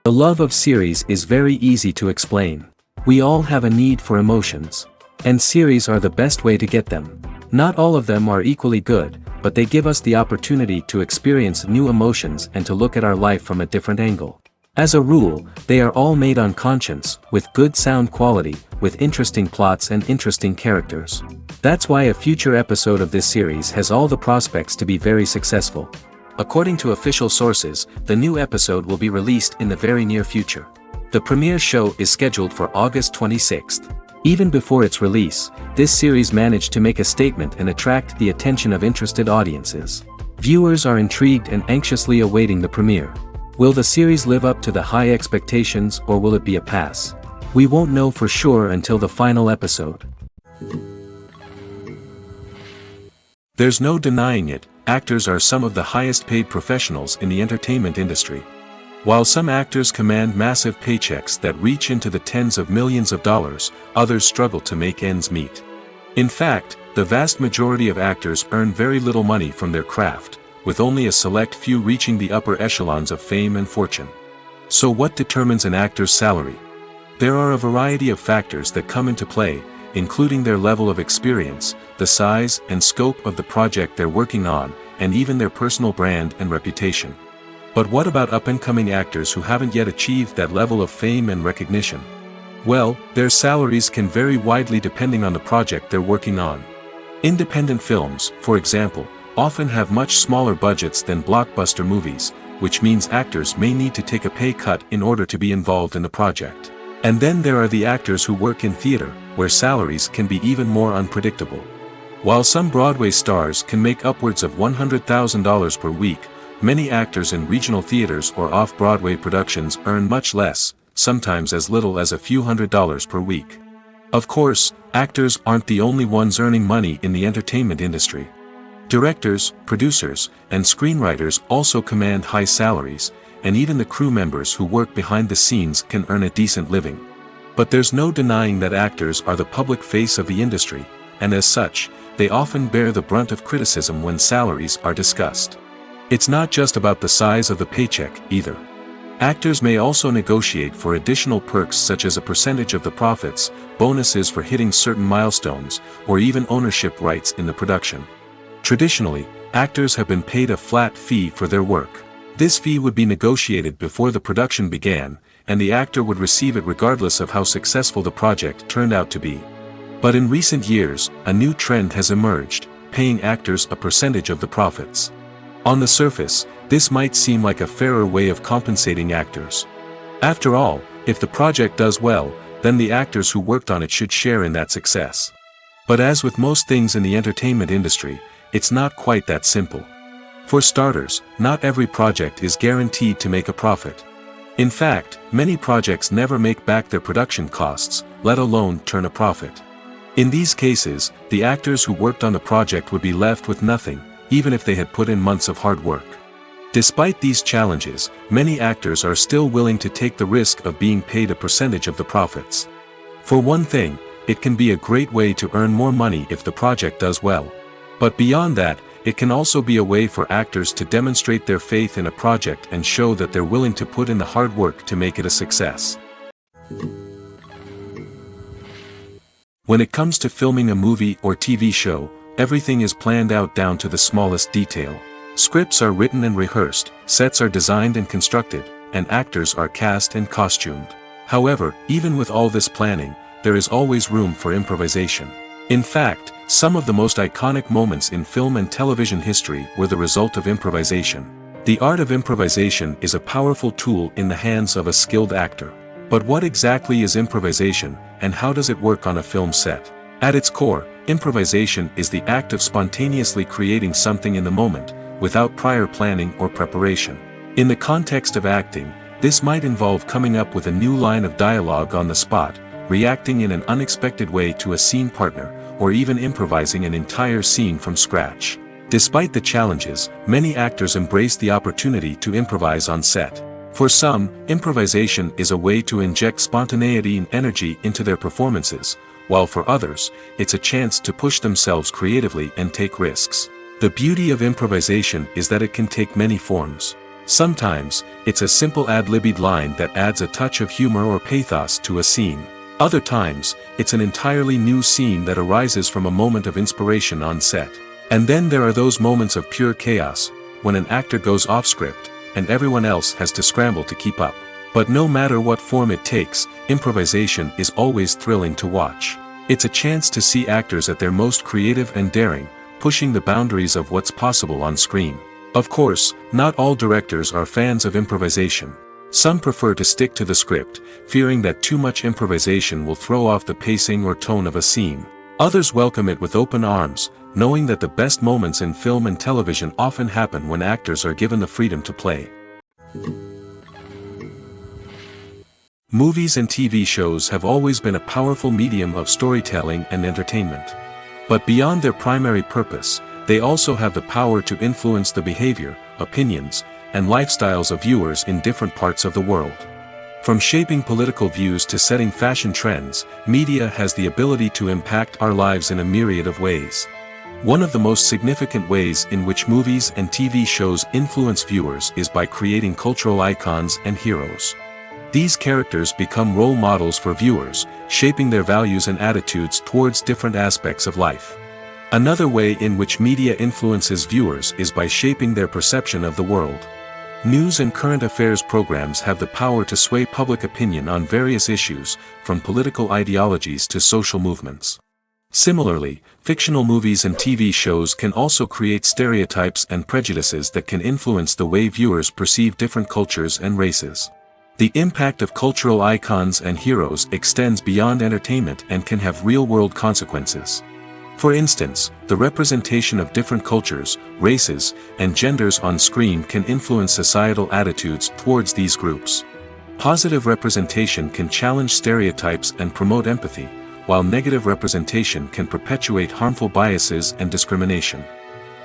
The love of series is very easy to explain. We all have a need for emotions. And series are the best way to get them. Not all of them are equally good, but they give us the opportunity to experience new emotions and to look at our life from a different angle. As a rule, they are all made on conscience, with good sound quality, with interesting plots and interesting characters. That's why a future episode of this series has all the prospects to be very successful. According to official sources, the new episode will be released in the very near future. The premiere show is scheduled for August 26th. Even before its release, this series managed to make a statement and attract the attention of interested audiences. Viewers are intrigued and anxiously awaiting the premiere. Will the series live up to the high expectations or will it be a pass? We won't know for sure until the final episode. There's no denying it, actors are some of the highest paid professionals in the entertainment industry. While some actors command massive paychecks that reach into the tens of millions of dollars, others struggle to make ends meet. In fact, the vast majority of actors earn very little money from their craft, with only a select few reaching the upper echelons of fame and fortune. So what determines an actor's salary? There are a variety of factors that come into play, including their level of experience, the size and scope of the project they're working on, and even their personal brand and reputation. But what about up-and-coming actors who haven't yet achieved that level of fame and recognition? Well, their salaries can vary widely depending on the project they're working on. Independent films, for example, often have much smaller budgets than blockbuster movies, which means actors may need to take a pay cut in order to be involved in the project. And then there are the actors who work in theater, where salaries can be even more unpredictable. While some Broadway stars can make upwards of $100,000 per week, many actors in regional theaters or off-Broadway productions earn much less, sometimes as little as a few $100s per week. Of course, actors aren't the only ones earning money in the entertainment industry. Directors, producers, and screenwriters also command high salaries, and even the crew members who work behind the scenes can earn a decent living. But there's no denying that actors are the public face of the industry, and as such, they often bear the brunt of criticism when salaries are discussed. It's not just about the size of the paycheck, either. Actors may also negotiate for additional perks such as a percentage of the profits, bonuses for hitting certain milestones, or even ownership rights in the production. Traditionally, actors have been paid a flat fee for their work. This fee would be negotiated before the production began, and the actor would receive it regardless of how successful the project turned out to be. But in recent years, a new trend has emerged, paying actors a percentage of the profits. On the surface, this might seem like a fairer way of compensating actors. After all, if the project does well, then the actors who worked on it should share in that success. But as with most things in the entertainment industry, it's not quite that simple. For starters, not every project is guaranteed to make a profit. In fact, many projects never make back their production costs, let alone turn a profit. In these cases, the actors who worked on the project would be left with nothing, even if they had put in months of hard work. Despite these challenges, many actors are still willing to take the risk of being paid a percentage of the profits. For one thing, it can be a great way to earn more money if the project does well. But beyond that, it can also be a way for actors to demonstrate their faith in a project and show that they're willing to put in the hard work to make it a success. When it comes to filming a movie or TV show, everything is planned out down to the smallest detail. Scripts are written and rehearsed, sets are designed and constructed, and actors are cast and costumed. However, even with all this planning, there is always room for improvisation. In fact, some of the most iconic moments in film and television history were the result of improvisation. The art of improvisation is a powerful tool in the hands of a skilled actor. But what exactly is improvisation, and how does it work on a film set? At its core, improvisation is the act of spontaneously creating something in the moment, without prior planning or preparation. In the context of acting, this might involve coming up with a new line of dialogue on the spot, reacting in an unexpected way to a scene partner, or even improvising an entire scene from scratch. Despite the challenges, many actors embrace the opportunity to improvise on set. For some, improvisation is a way to inject spontaneity and energy into their performances, while for others, it's a chance to push themselves creatively and take risks. The beauty of improvisation is that it can take many forms. Sometimes, it's a simple ad-libbed line that adds a touch of humor or pathos to a scene. Other times, it's an entirely new scene that arises from a moment of inspiration on set. And then there are those moments of pure chaos, when an actor goes off script, and everyone else has to scramble to keep up. But no matter what form it takes, improvisation is always thrilling to watch. It's a chance to see actors at their most creative and daring, pushing the boundaries of what's possible on screen. Of course, not all directors are fans of improvisation. Some prefer to stick to the script, fearing that too much improvisation will throw off the pacing or tone of a scene. Others welcome it with open arms, knowing that the best moments in film and television often happen when actors are given the freedom to play. Movies and TV shows have always been a powerful medium of storytelling and entertainment. But beyond their primary purpose, they also have the power to influence the behavior, opinions, and lifestyles of viewers in different parts of the world. From shaping political views to setting fashion trends, media has the ability to impact our lives in a myriad of ways. One of the most significant ways in which movies and TV shows influence viewers is by creating cultural icons and heroes. These characters become role models for viewers, shaping their values and attitudes towards different aspects of life. Another way in which media influences viewers is by shaping their perception of the world. News and current affairs programs have the power to sway public opinion on various issues, from political ideologies to social movements. Similarly, fictional movies and TV shows can also create stereotypes and prejudices that can influence the way viewers perceive different cultures and races. The impact of cultural icons and heroes extends beyond entertainment and can have real-world consequences. For instance, the representation of different cultures, races, and genders on screen can influence societal attitudes towards these groups. Positive representation can challenge stereotypes and promote empathy, while negative representation can perpetuate harmful biases and discrimination.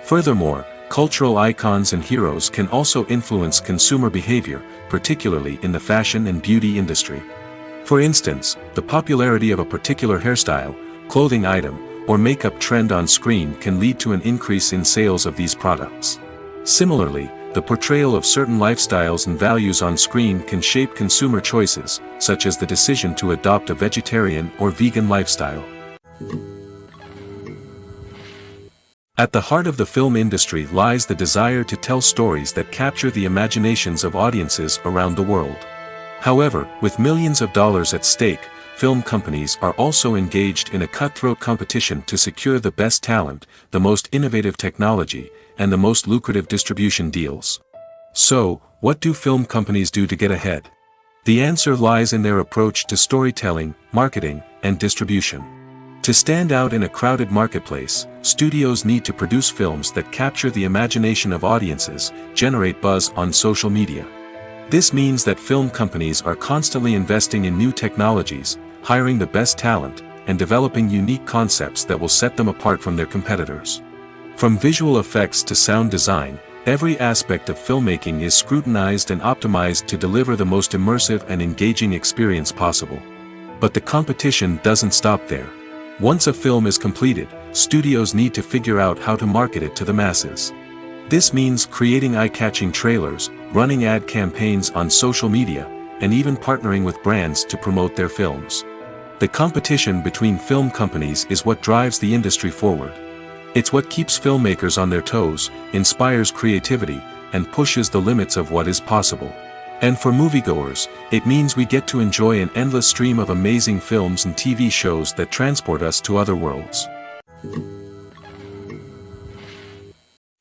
Furthermore, cultural icons and heroes can also influence consumer behavior, particularly in the fashion and beauty industry. For instance, the popularity of a particular hairstyle, clothing item, or makeup trend on screen can lead to an increase in sales of these products. Similarly, the portrayal of certain lifestyles and values on screen can shape consumer choices, such as the decision to adopt a vegetarian or vegan lifestyle. At the heart of the film industry lies the desire to tell stories that capture the imaginations of audiences around the world. However, with millions of dollars at stake, film companies are also engaged in a cutthroat competition to secure the best talent, the most innovative technology, and the most lucrative distribution deals. So, what do film companies do to get ahead? The answer lies in their approach to storytelling, marketing, and distribution. To stand out in a crowded marketplace, studios need to produce films that capture the imagination of audiences, generate buzz on social media. This means that film companies are constantly investing in new technologies, hiring the best talent, and developing unique concepts that will set them apart from their competitors. From visual effects to sound design, every aspect of filmmaking is scrutinized and optimized to deliver the most immersive and engaging experience possible. But the competition doesn't stop there. Once a film is completed, studios need to figure out how to market it to the masses. This means creating eye-catching trailers, running ad campaigns on social media, and even partnering with brands to promote their films. The competition between film companies is what drives the industry forward. It's what keeps filmmakers on their toes, inspires creativity, and pushes the limits of what is possible. And for moviegoers, it means we get to enjoy an endless stream of amazing films and TV shows that transport us to other worlds.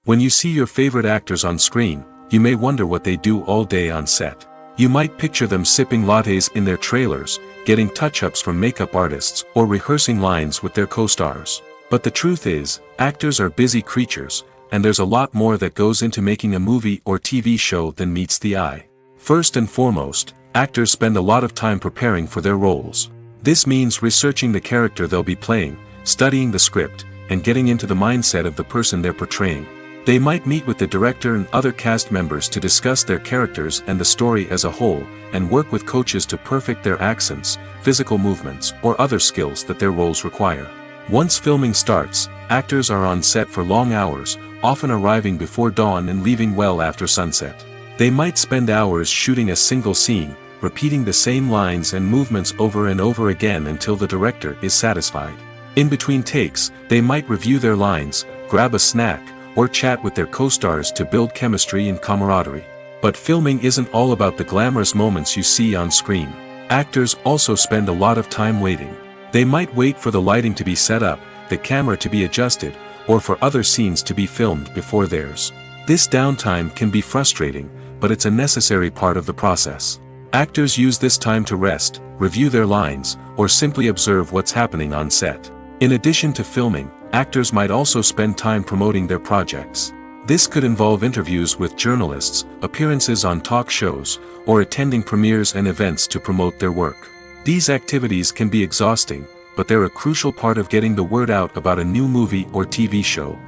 When you see your favorite actors on screen, you may wonder what they do all day on set. You might picture them sipping lattes in their trailers, getting touch-ups from makeup artists, or rehearsing lines with their co-stars. But the truth is, actors are busy creatures, and there's a lot more that goes into making a movie or TV show than meets the eye. First and foremost, actors spend a lot of time preparing for their roles. This means researching the character they'll be playing, studying the script, and getting into the mindset of the person they're portraying. They might meet with the director and other cast members to discuss their characters and the story as a whole, and work with coaches to perfect their accents, physical movements, or other skills that their roles require. Once filming starts, actors are on set for long hours, often arriving before dawn and leaving well after sunset. They might spend hours shooting a single scene, repeating the same lines and movements over and over again until the director is satisfied. In between takes, they might review their lines, grab a snack, or chat with their co-stars to build chemistry and camaraderie. But filming isn't all about the glamorous moments you see on screen. Actors also spend a lot of time waiting. They might wait for the lighting to be set up, the camera to be adjusted, or for other scenes to be filmed before theirs. This downtime can be frustrating, but it's a necessary part of the process. Actors use this time to rest, review their lines, or simply observe what's happening on set. In addition to filming, actors might also spend time promoting their projects. This could involve interviews with journalists, appearances on talk shows, or attending premieres and events to promote their work. These activities can be exhausting, but they're a crucial part of getting the word out about a new movie or TV show.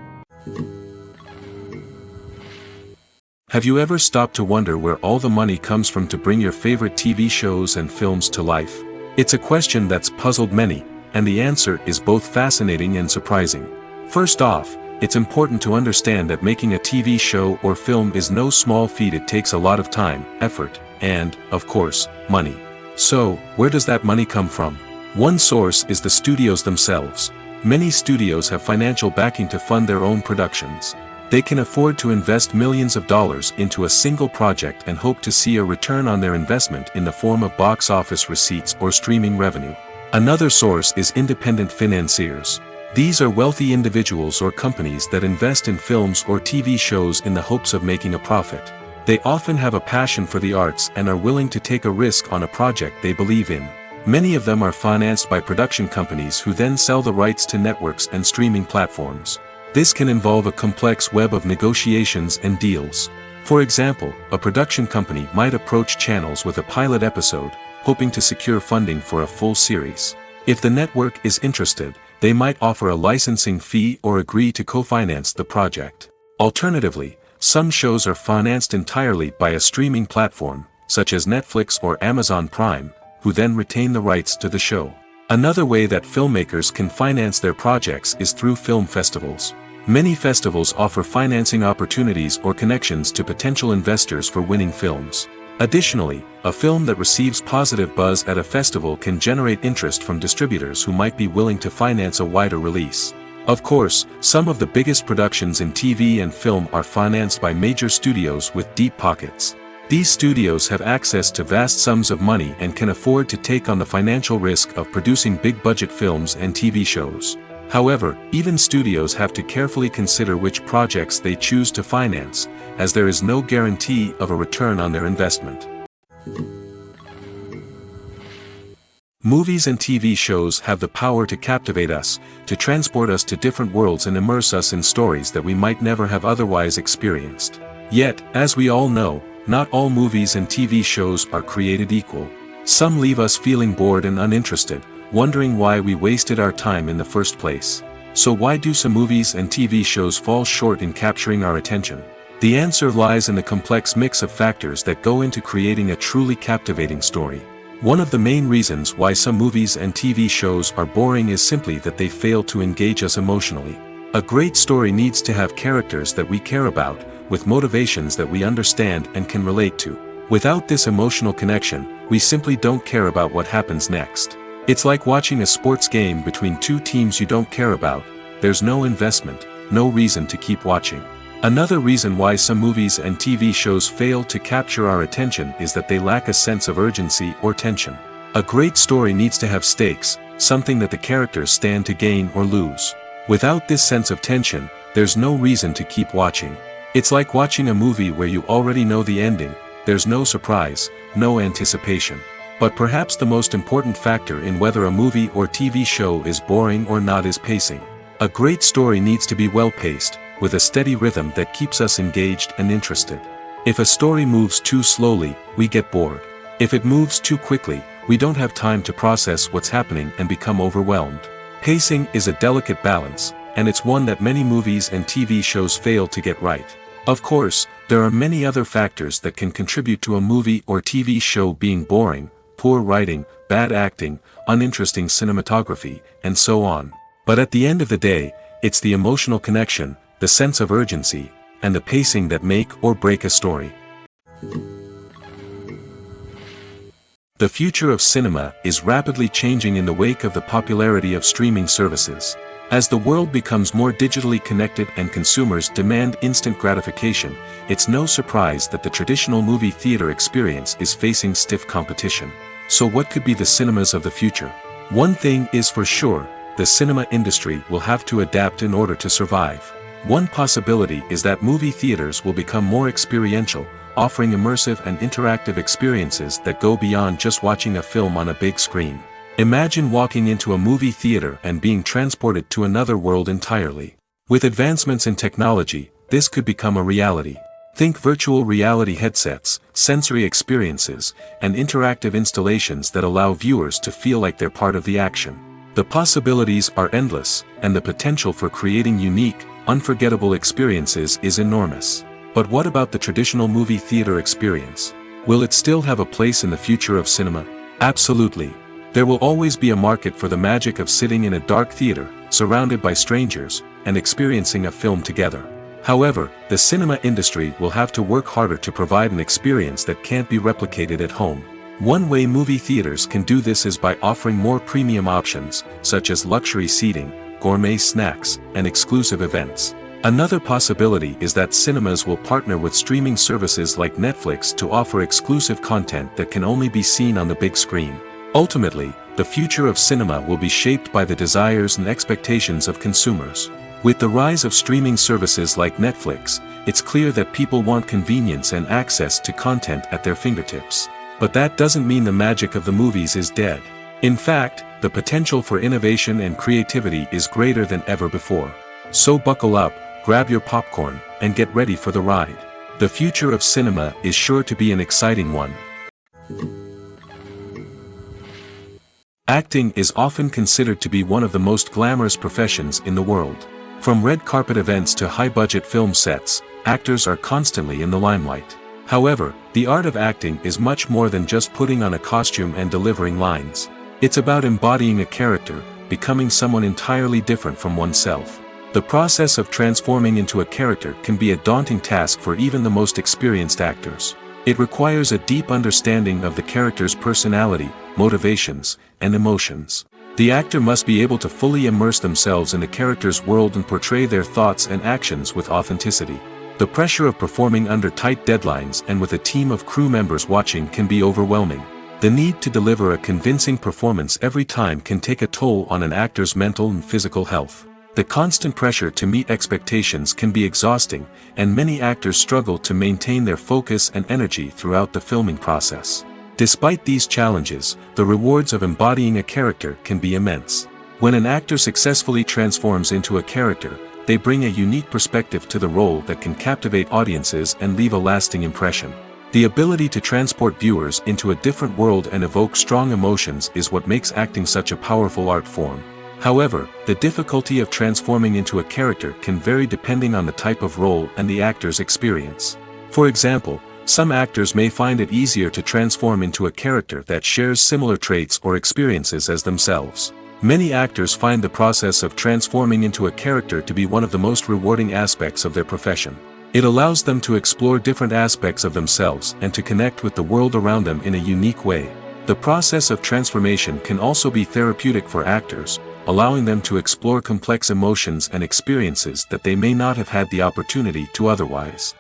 Have you ever stopped to wonder where all the money comes from to bring your favorite TV shows and films to life? It's a question that's puzzled many, and the answer is both fascinating and surprising. First off, it's important to understand that making a TV show or film is no small feat. It takes a lot of time, effort, and, of course, money. So, where does that money come from? One source is the studios themselves. Many studios have financial backing to fund their own productions. They can afford to invest millions of dollars into a single project and hope to see a return on their investment in the form of box office receipts or streaming revenue. Another source is independent financiers. These are wealthy individuals or companies that invest in films or TV shows in the hopes of making a profit. They often have a passion for the arts and are willing to take a risk on a project they believe in. Many of them are financed by production companies who then sell the rights to networks and streaming platforms. This can involve a complex web of negotiations and deals. For example, a production company might approach channels with a pilot episode, hoping to secure funding for a full series. If the network is interested, they might offer a licensing fee or agree to co-finance the project. Alternatively, some shows are financed entirely by a streaming platform, such as Netflix or Amazon Prime, who then retain the rights to the show. Another way that filmmakers can finance their projects is through film festivals. Many festivals offer financing opportunities or connections to potential investors for winning films. Additionally, a film that receives positive buzz at a festival can generate interest from distributors who might be willing to finance a wider release. Of course, some of the biggest productions in TV and film are financed by major studios with deep pockets. These studios have access to vast sums of money and can afford to take on the financial risk of producing big-budget films and TV shows. However, even studios have to carefully consider which projects they choose to finance, as there is no guarantee of a return on their investment. Movies and TV shows have the power to captivate us, to transport us to different worlds and immerse us in stories that we might never have otherwise experienced. Yet, as we all know, not all movies and TV shows are created equal. Some leave us feeling bored and uninterested, wondering why we wasted our time in the first place. So why do some movies and TV shows fall short in capturing our attention? The answer lies in the complex mix of factors that go into creating a truly captivating story. One of the main reasons why some movies and TV shows are boring is simply that they fail to engage us emotionally. A great story needs to have characters that we care about, with motivations that we understand and can relate to. Without this emotional connection, we simply don't care about what happens next. It's like watching a sports game between two teams you don't care about. There's no investment, no reason to keep watching. Another reason why some movies and TV shows fail to capture our attention is that they lack a sense of urgency or tension. A great story needs to have stakes, something that the characters stand to gain or lose. Without this sense of tension, there's no reason to keep watching. It's like watching a movie where you already know the ending. There's no surprise, no anticipation. But perhaps the most important factor in whether a movie or TV show is boring or not is pacing. A great story needs to be well-paced, with a steady rhythm that keeps us engaged and interested. If a story moves too slowly, we get bored. If it moves too quickly, we don't have time to process what's happening and become overwhelmed. Pacing is a delicate balance, and it's one that many movies and TV shows fail to get right. Of course, there are many other factors that can contribute to a movie or TV show being boring: poor writing, bad acting, uninteresting cinematography, and so on. But at the end of the day, it's the emotional connection, the sense of urgency, and the pacing that make or break a story. The future of cinema is rapidly changing in the wake of the popularity of streaming services. As the world becomes more digitally connected and consumers demand instant gratification, it's no surprise that the traditional movie theater experience is facing stiff competition. So what could be the cinemas of the future? One thing is for sure, the cinema industry will have to adapt in order to survive. One possibility is that movie theaters will become more experiential, offering immersive and interactive experiences that go beyond just watching a film on a big screen. Imagine walking into a movie theater and being transported to another world entirely. With advancements in technology, this could become a reality. Think virtual reality headsets, sensory experiences, and interactive installations that allow viewers to feel like they're part of the action. The possibilities are endless, and the potential for creating unique, unforgettable experiences is enormous. But what about the traditional movie theater experience? Will it still have a place in the future of cinema? Absolutely. There will always be a market for the magic of sitting in a dark theater, surrounded by strangers, and experiencing a film together. However, the cinema industry will have to work harder to provide an experience that can't be replicated at home. One way movie theaters can do this is by offering more premium options, such as luxury seating, gourmet snacks, and exclusive events. Another possibility is that cinemas will partner with streaming services like Netflix to offer exclusive content that can only be seen on the big screen. Ultimately, the future of cinema will be shaped by the desires and expectations of consumers. With the rise of streaming services like Netflix, it's clear that people want convenience and access to content at their fingertips. But that doesn't mean the magic of the movies is dead. In fact, the potential for innovation and creativity is greater than ever before. So buckle up, grab your popcorn, and get ready for the ride. The future of cinema is sure to be an exciting one. Acting is often considered to be one of the most glamorous professions in the world. From red carpet events to high-budget film sets, actors are constantly in the limelight. However, the art of acting is much more than just putting on a costume and delivering lines. It's about embodying a character, becoming someone entirely different from oneself. The process of transforming into a character can be a daunting task for even the most experienced actors. It requires a deep understanding of the character's personality, motivations, and emotions. The actor must be able to fully immerse themselves in the character's world and portray their thoughts and actions with authenticity. The pressure of performing under tight deadlines and with a team of crew members watching can be overwhelming. The need to deliver a convincing performance every time can take a toll on an actor's mental and physical health. The constant pressure to meet expectations can be exhausting, and many actors struggle to maintain their focus and energy throughout the filming process. Despite these challenges, the rewards of embodying a character can be immense. When an actor successfully transforms into a character, they bring a unique perspective to the role that can captivate audiences and leave a lasting impression. The ability to transport viewers into a different world and evoke strong emotions is what makes acting such a powerful art form. However, the difficulty of transforming into a character can vary depending on the type of role and the actor's experience. For example, some actors may find it easier to transform into a character that shares similar traits or experiences as themselves. Many actors find the process of transforming into a character to be one of the most rewarding aspects of their profession. It allows them to explore different aspects of themselves and to connect with the world around them in a unique way. The process of transformation can also be therapeutic for actors, allowing them to explore complex emotions and experiences that they may not have had the opportunity to otherwise.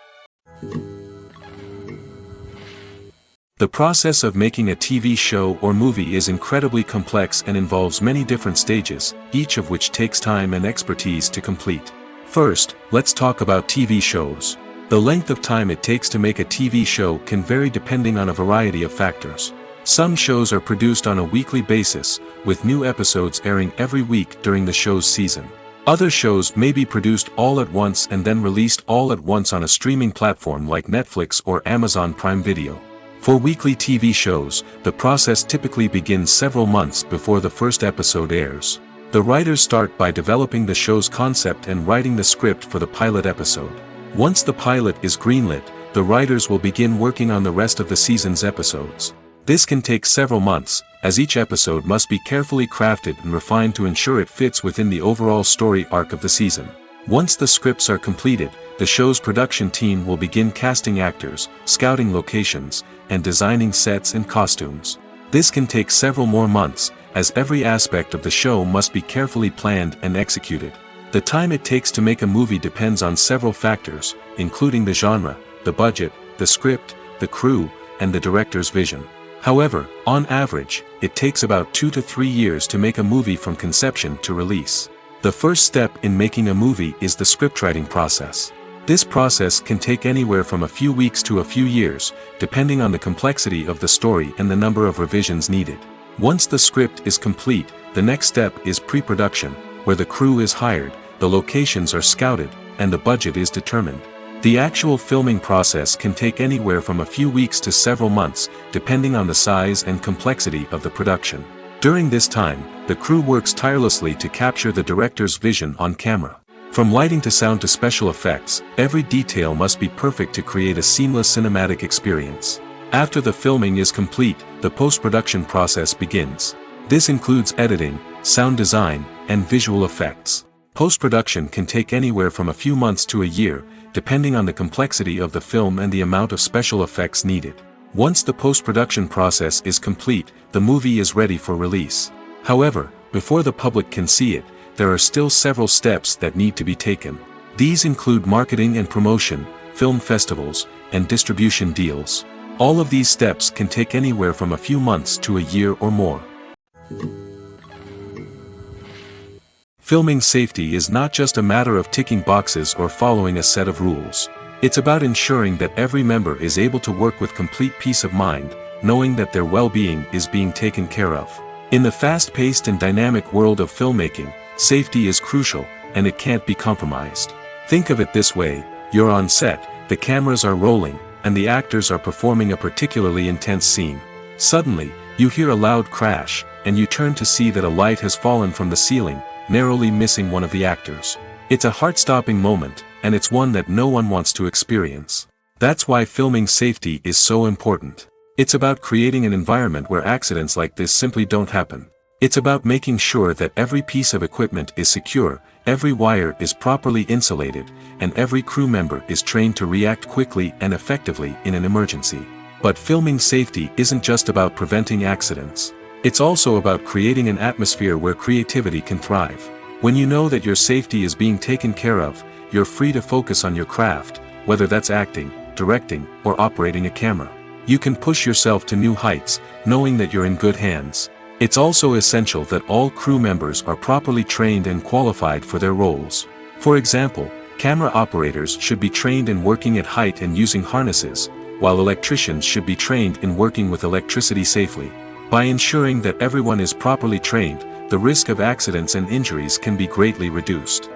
The process of making a TV show or movie is incredibly complex and involves many different stages, each of which takes time and expertise to complete. First, let's talk about TV shows. The length of time it takes to make a TV show can vary depending on a variety of factors. Some shows are produced on a weekly basis, with new episodes airing every week during the show's season. Other shows may be produced all at once and then released all at once on a streaming platform like Netflix or Amazon Prime Video. For weekly TV shows, the process typically begins several months before the first episode airs. The writers start by developing the show's concept and writing the script for the pilot episode. Once the pilot is greenlit, the writers will begin working on the rest of the season's episodes. This can take several months, as each episode must be carefully crafted and refined to ensure it fits within the overall story arc of the season. Once the scripts are completed, the show's production team will begin casting actors, scouting locations, and designing sets and costumes. This can take several more months, as every aspect of the show must be carefully planned and executed. The time it takes to make a movie depends on several factors, including the genre, the budget, the script, the crew, and the director's vision. However, on average, it takes about 2 to 3 years to make a movie from conception to release. The first step in making a movie is the scriptwriting process. This process can take anywhere from a few weeks to a few years, depending on the complexity of the story and the number of revisions needed. Once the script is complete, the next step is pre-production, where the crew is hired, the locations are scouted, and the budget is determined. The actual filming process can take anywhere from a few weeks to several months, depending on the size and complexity of the production. During this time, the crew works tirelessly to capture the director's vision on camera. From lighting to sound to special effects, every detail must be perfect to create a seamless cinematic experience. After the filming is complete, the post-production process begins. This includes editing, sound design, and visual effects. Post-production can take anywhere from a few months to a year, depending on the complexity of the film and the amount of special effects needed. Once the post-production process is complete, the movie is ready for release. However, before the public can see it, there are still several steps that need to be taken. These include marketing and promotion, film festivals, and distribution deals. All of these steps can take anywhere from a few months to a year or more. Filming safety is not just a matter of ticking boxes or following a set of rules. It's about ensuring that every member is able to work with complete peace of mind, knowing that their well-being is being taken care of. In the fast-paced and dynamic world of filmmaking, safety is crucial, and it can't be compromised. Think of it this way: you're on set, the cameras are rolling, and the actors are performing a particularly intense scene. Suddenly, you hear a loud crash, and you turn to see that a light has fallen from the ceiling, narrowly missing one of the actors. It's a heart-stopping moment, and it's one that no one wants to experience. That's why filming safety is so important. It's about creating an environment where accidents like this simply don't happen. It's about making sure that every piece of equipment is secure, every wire is properly insulated, and every crew member is trained to react quickly and effectively in an emergency. But filming safety isn't just about preventing accidents. It's also about creating an atmosphere where creativity can thrive. When you know that your safety is being taken care of, you're free to focus on your craft, whether that's acting, directing, or operating a camera. You can push yourself to new heights, knowing that you're in good hands. It's also essential that all crew members are properly trained and qualified for their roles. For example, camera operators should be trained in working at height and using harnesses, while electricians should be trained in working with electricity safely. By ensuring that everyone is properly trained, the risk of accidents and injuries can be greatly reduced.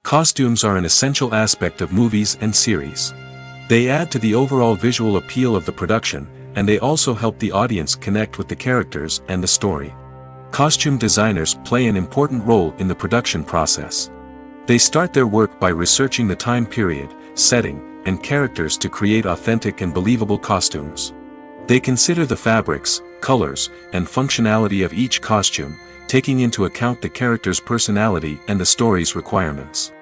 Costumes are an essential aspect of movies and series. They add to the overall visual appeal of the production, and they also help the audience connect with the characters and the story. Costume designers play an important role in the production process. They start their work by researching the time period, setting, and characters to create authentic and believable costumes. They consider the fabrics, colors, and functionality of each costume, taking into account the character's personality and the story's requirements.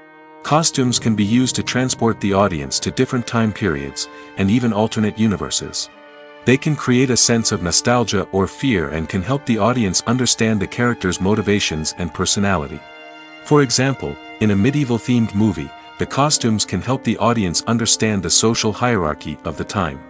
Costumes can be used to transport the audience to different time periods, and even alternate universes. They can create a sense of nostalgia or fear and can help the audience understand the character's motivations and personality. For example, in a medieval-themed movie, the costumes can help the audience understand the social hierarchy of the time.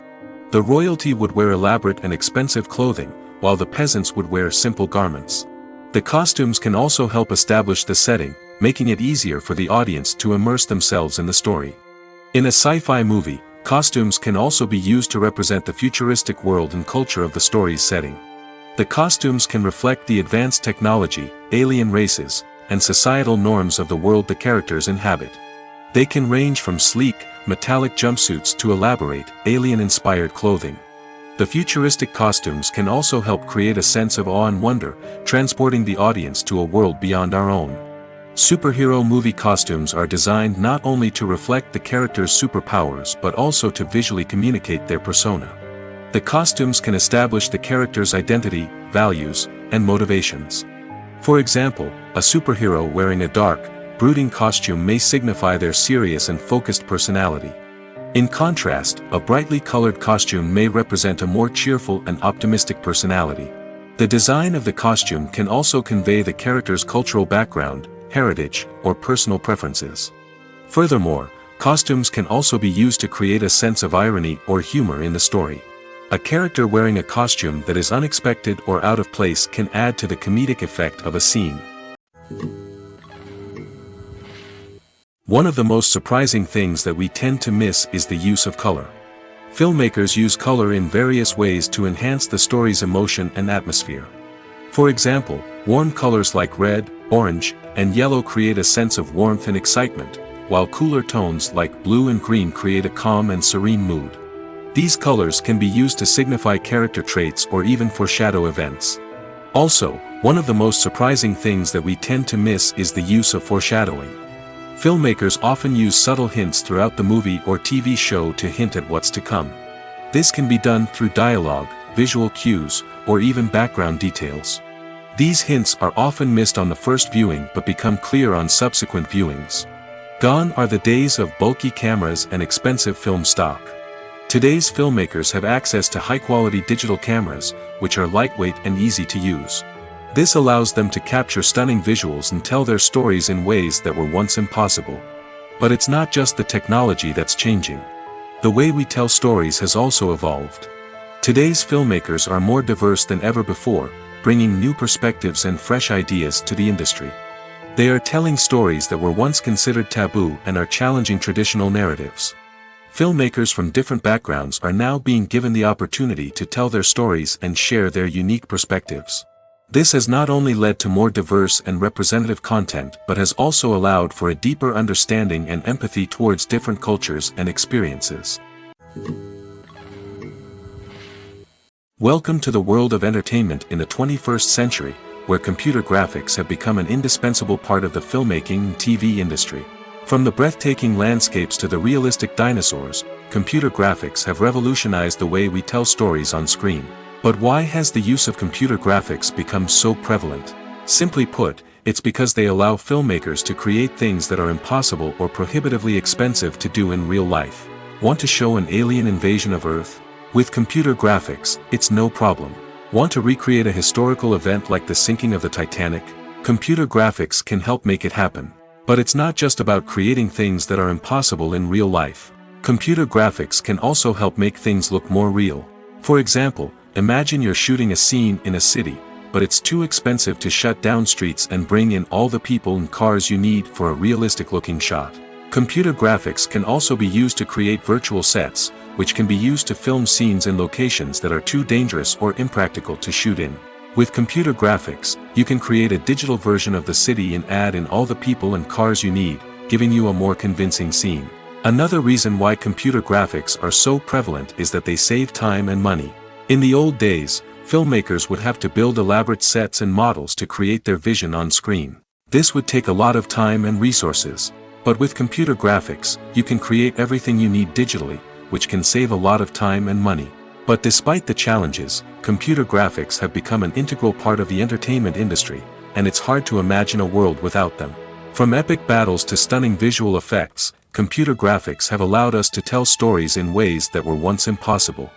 The royalty would wear elaborate and expensive clothing, while the peasants would wear simple garments. The costumes can also help establish the setting, making it easier for the audience to immerse themselves in the story. In a sci-fi movie, costumes can also be used to represent the futuristic world and culture of the story's setting. The costumes can reflect the advanced technology, alien races, and societal norms of the world the characters inhabit. They can range from sleek, metallic jumpsuits to elaborate, alien-inspired clothing. The futuristic costumes can also help create a sense of awe and wonder, transporting the audience to a world beyond our own. Superhero movie costumes are designed not only to reflect the character's superpowers but also to visually communicate their persona. The costumes can establish the character's identity, values, and motivations. For example, a superhero wearing a dark, brooding costume may signify their serious and focused personality. In contrast, a brightly colored costume may represent a more cheerful and optimistic personality. The design of the costume can also convey the character's cultural background, heritage, or personal preferences. Furthermore, costumes can also be used to create a sense of irony or humor in the story. A character wearing a costume that is unexpected or out of place can add to the comedic effect of a scene. One of the most surprising things that we tend to miss is the use of color. Filmmakers use color in various ways to enhance the story's emotion and atmosphere. For example, warm colors like red, orange, and yellow create a sense of warmth and excitement, while cooler tones like blue and green create a calm and serene mood. These colors can be used to signify character traits or even foreshadow events. Also, one of the most surprising things that we tend to miss is the use of foreshadowing. Filmmakers often use subtle hints throughout the movie or TV show to hint at what's to come. This can be done through dialogue, visual cues, or even background details. These hints are often missed on the first viewing but become clear on subsequent viewings. Gone are the days of bulky cameras and expensive film stock. Today's filmmakers have access to high-quality digital cameras, which are lightweight and easy to use. This allows them to capture stunning visuals and tell their stories in ways that were once impossible. But it's not just the technology that's changing. The way we tell stories has also evolved. Today's filmmakers are more diverse than ever before, bringing new perspectives and fresh ideas to the industry. They are telling stories that were once considered taboo and are challenging traditional narratives. Filmmakers from different backgrounds are now being given the opportunity to tell their stories and share their unique perspectives. This has not only led to more diverse and representative content but has also allowed for a deeper understanding and empathy towards different cultures and experiences. Welcome to the world of entertainment in the 21st century, where computer graphics have become an indispensable part of the filmmaking and TV industry. From the breathtaking landscapes to the realistic dinosaurs, computer graphics have revolutionized the way we tell stories on screen. But why has the use of computer graphics become so prevalent? Simply put, it's because they allow filmmakers to create things that are impossible or prohibitively expensive to do in real life. Want to show an alien invasion of Earth? With computer graphics, it's no problem. Want to recreate a historical event like the sinking of the Titanic? Computer graphics can help make it happen. But it's not just about creating things that are impossible in real life. Computer graphics can also help make things look more real. For example, imagine you're shooting a scene in a city, but it's too expensive to shut down streets and bring in all the people and cars you need for a realistic-looking shot. Computer graphics can also be used to create virtual sets, which can be used to film scenes in locations that are too dangerous or impractical to shoot in. With computer graphics, you can create a digital version of the city and add in all the people and cars you need, giving you a more convincing scene. Another reason why computer graphics are so prevalent is that they save time and money. In the old days, filmmakers would have to build elaborate sets and models to create their vision on screen. This would take a lot of time and resources. But with computer graphics, you can create everything you need digitally, which can save a lot of time and money. But despite the challenges, computer graphics have become an integral part of the entertainment industry, and it's hard to imagine a world without them. From epic battles to stunning visual effects, computer graphics have allowed us to tell stories in ways that were once impossible.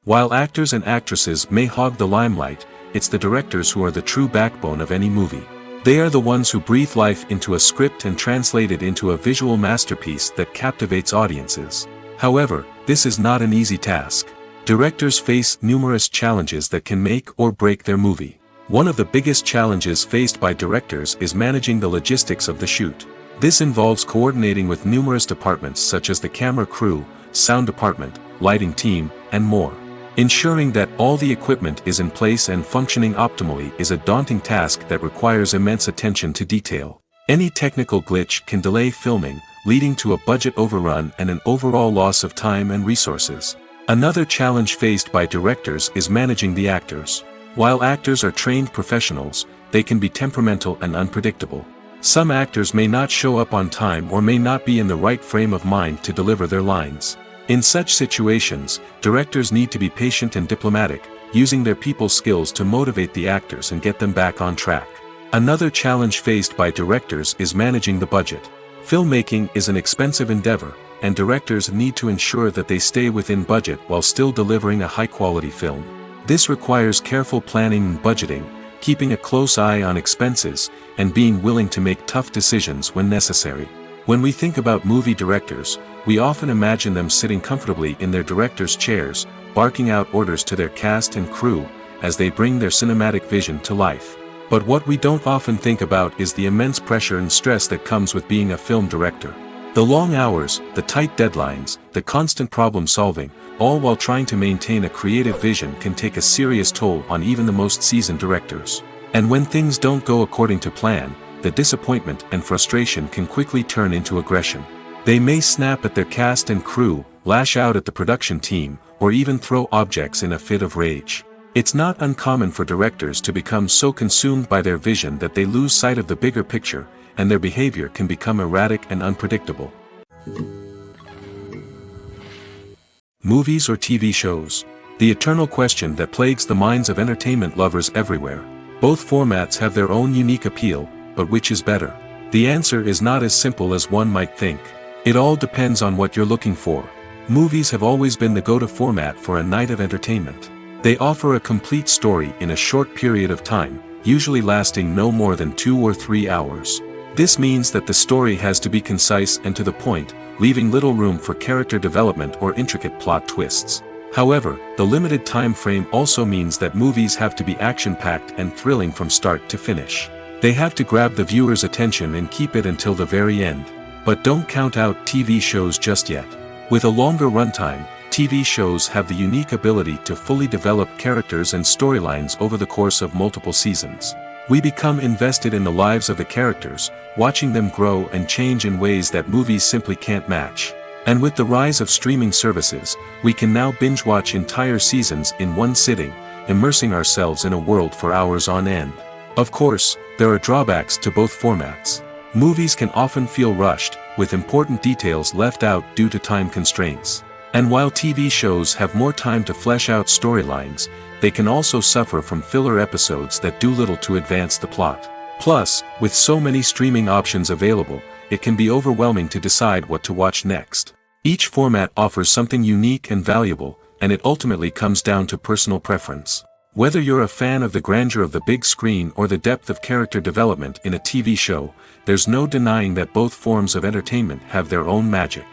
While actors and actresses may hog the limelight, it's the directors who are the true backbone of any movie. They are the ones who breathe life into a script and translate it into a visual masterpiece that captivates audiences. However, this is not an easy task. Directors face numerous challenges that can make or break their movie. One of the biggest challenges faced by directors is managing the logistics of the shoot. This involves coordinating with numerous departments such as the camera crew, sound department, lighting team, and more. Ensuring that all the equipment is in place and functioning optimally is a daunting task that requires immense attention to detail. Any technical glitch can delay filming, leading to a budget overrun and an overall loss of time and resources. Another challenge faced by directors is managing the actors. While actors are trained professionals, they can be temperamental and unpredictable. Some actors may not show up on time or may not be in the right frame of mind to deliver their lines. In such situations, directors need to be patient and diplomatic, using their people skills to motivate the actors and get them back on track. Another challenge faced by directors is managing the budget. Filmmaking is an expensive endeavor, and directors need to ensure that they stay within budget while still delivering a high-quality film. This requires careful planning and budgeting, keeping a close eye on expenses, and being willing to make tough decisions when necessary. When we think about movie directors, we often imagine them sitting comfortably in their director's chairs, barking out orders to their cast and crew, as they bring their cinematic vision to life. But what we don't often think about is the immense pressure and stress that comes with being a film director. The long hours, the tight deadlines, the constant problem solving, all while trying to maintain a creative vision can take a serious toll on even the most seasoned directors. And when things don't go according to plan, the disappointment and frustration can quickly turn into aggression. They may snap at their cast and crew, lash out at the production team, or even throw objects in a fit of rage. It's not uncommon for directors to become so consumed by their vision that they lose sight of the bigger picture, and their behavior can become erratic and unpredictable. Movies or TV shows? The eternal question that plagues the minds of entertainment lovers everywhere. Both formats have their own unique appeal, but which is better? The answer is not as simple as one might think. It all depends on what you're looking for. Movies have always been the go-to format for a night of entertainment. They offer a complete story in a short period of time, usually lasting no more than 2 or 3 hours. This means that the story has to be concise and to the point, leaving little room for character development or intricate plot twists. However, the limited time frame also means that movies have to be action-packed and thrilling from start to finish. They have to grab the viewer's attention and keep it until the very end. But don't count out TV shows just yet. With a longer runtime, TV shows have the unique ability to fully develop characters and storylines over the course of multiple seasons. We become invested in the lives of the characters, watching them grow and change in ways that movies simply can't match. And with the rise of streaming services, we can now binge-watch entire seasons in one sitting, immersing ourselves in a world for hours on end. Of course, there are drawbacks to both formats. Movies can often feel rushed, with important details left out due to time constraints. And while TV shows have more time to flesh out storylines, they can also suffer from filler episodes that do little to advance the plot. Plus, with so many streaming options available, it can be overwhelming to decide what to watch next. Each format offers something unique and valuable, and it ultimately comes down to personal preference. Whether you're a fan of the grandeur of the big screen or the depth of character development in a TV show, there's no denying that both forms of entertainment have their own magic.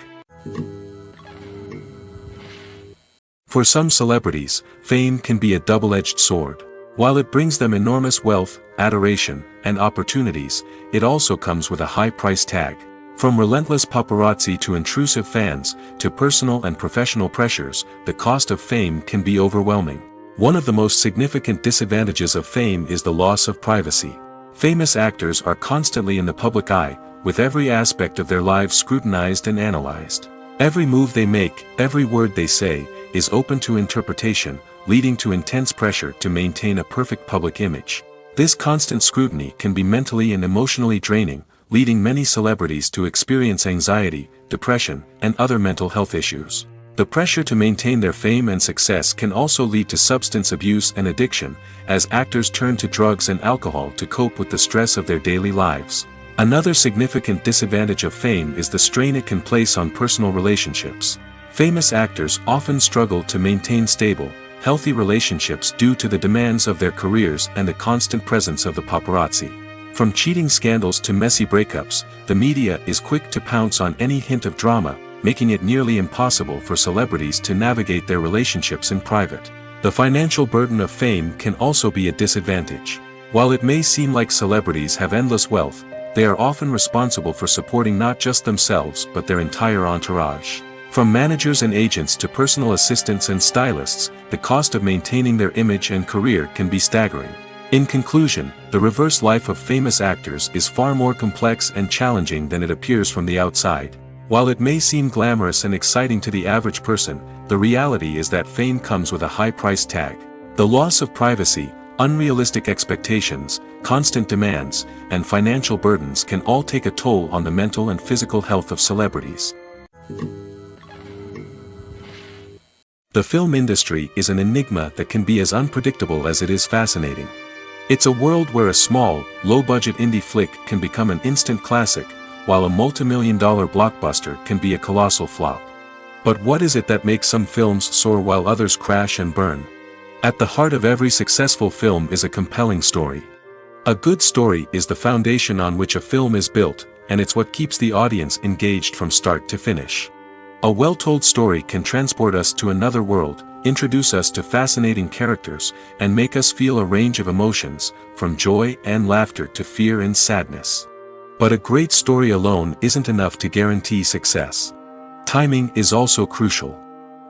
For some celebrities, fame can be a double-edged sword. While it brings them enormous wealth, adoration, and opportunities, it also comes with a high price tag. From relentless paparazzi to intrusive fans, to personal and professional pressures, the cost of fame can be overwhelming. One of the most significant disadvantages of fame is the loss of privacy. Famous actors are constantly in the public eye, with every aspect of their lives scrutinized and analyzed. Every move they make, every word they say, is open to interpretation, leading to intense pressure to maintain a perfect public image. This constant scrutiny can be mentally and emotionally draining, leading many celebrities to experience anxiety, depression, and other mental health issues. The pressure to maintain their fame and success can also lead to substance abuse and addiction, as actors turn to drugs and alcohol to cope with the stress of their daily lives. Another significant disadvantage of fame is the strain it can place on personal relationships. Famous actors often struggle to maintain stable, healthy relationships due to the demands of their careers and the constant presence of the paparazzi. From cheating scandals to messy breakups, the media is quick to pounce on any hint of drama, making it nearly impossible for celebrities to navigate their relationships in private. The financial burden of fame can also be a disadvantage. While it may seem like celebrities have endless wealth, they are often responsible for supporting not just themselves but their entire entourage. From managers and agents to personal assistants and stylists, the cost of maintaining their image and career can be staggering. In conclusion, the reverse life of famous actors is far more complex and challenging than it appears from the outside. While it may seem glamorous and exciting to the average person, the reality is that fame comes with a high price tag. The loss of privacy, unrealistic expectations, constant demands, and financial burdens can all take a toll on the mental and physical health of celebrities. The film industry is an enigma that can be as unpredictable as it is fascinating. It's a world where a small, low-budget indie flick can become an instant classic, while a multi-million-dollar blockbuster can be a colossal flop. But what is it that makes some films soar while others crash and burn? At the heart of every successful film is a compelling story. A good story is the foundation on which a film is built, and it's what keeps the audience engaged from start to finish. A well-told story can transport us to another world, introduce us to fascinating characters, and make us feel a range of emotions, from joy and laughter to fear and sadness. But a great story alone isn't enough to guarantee success. Timing is also crucial.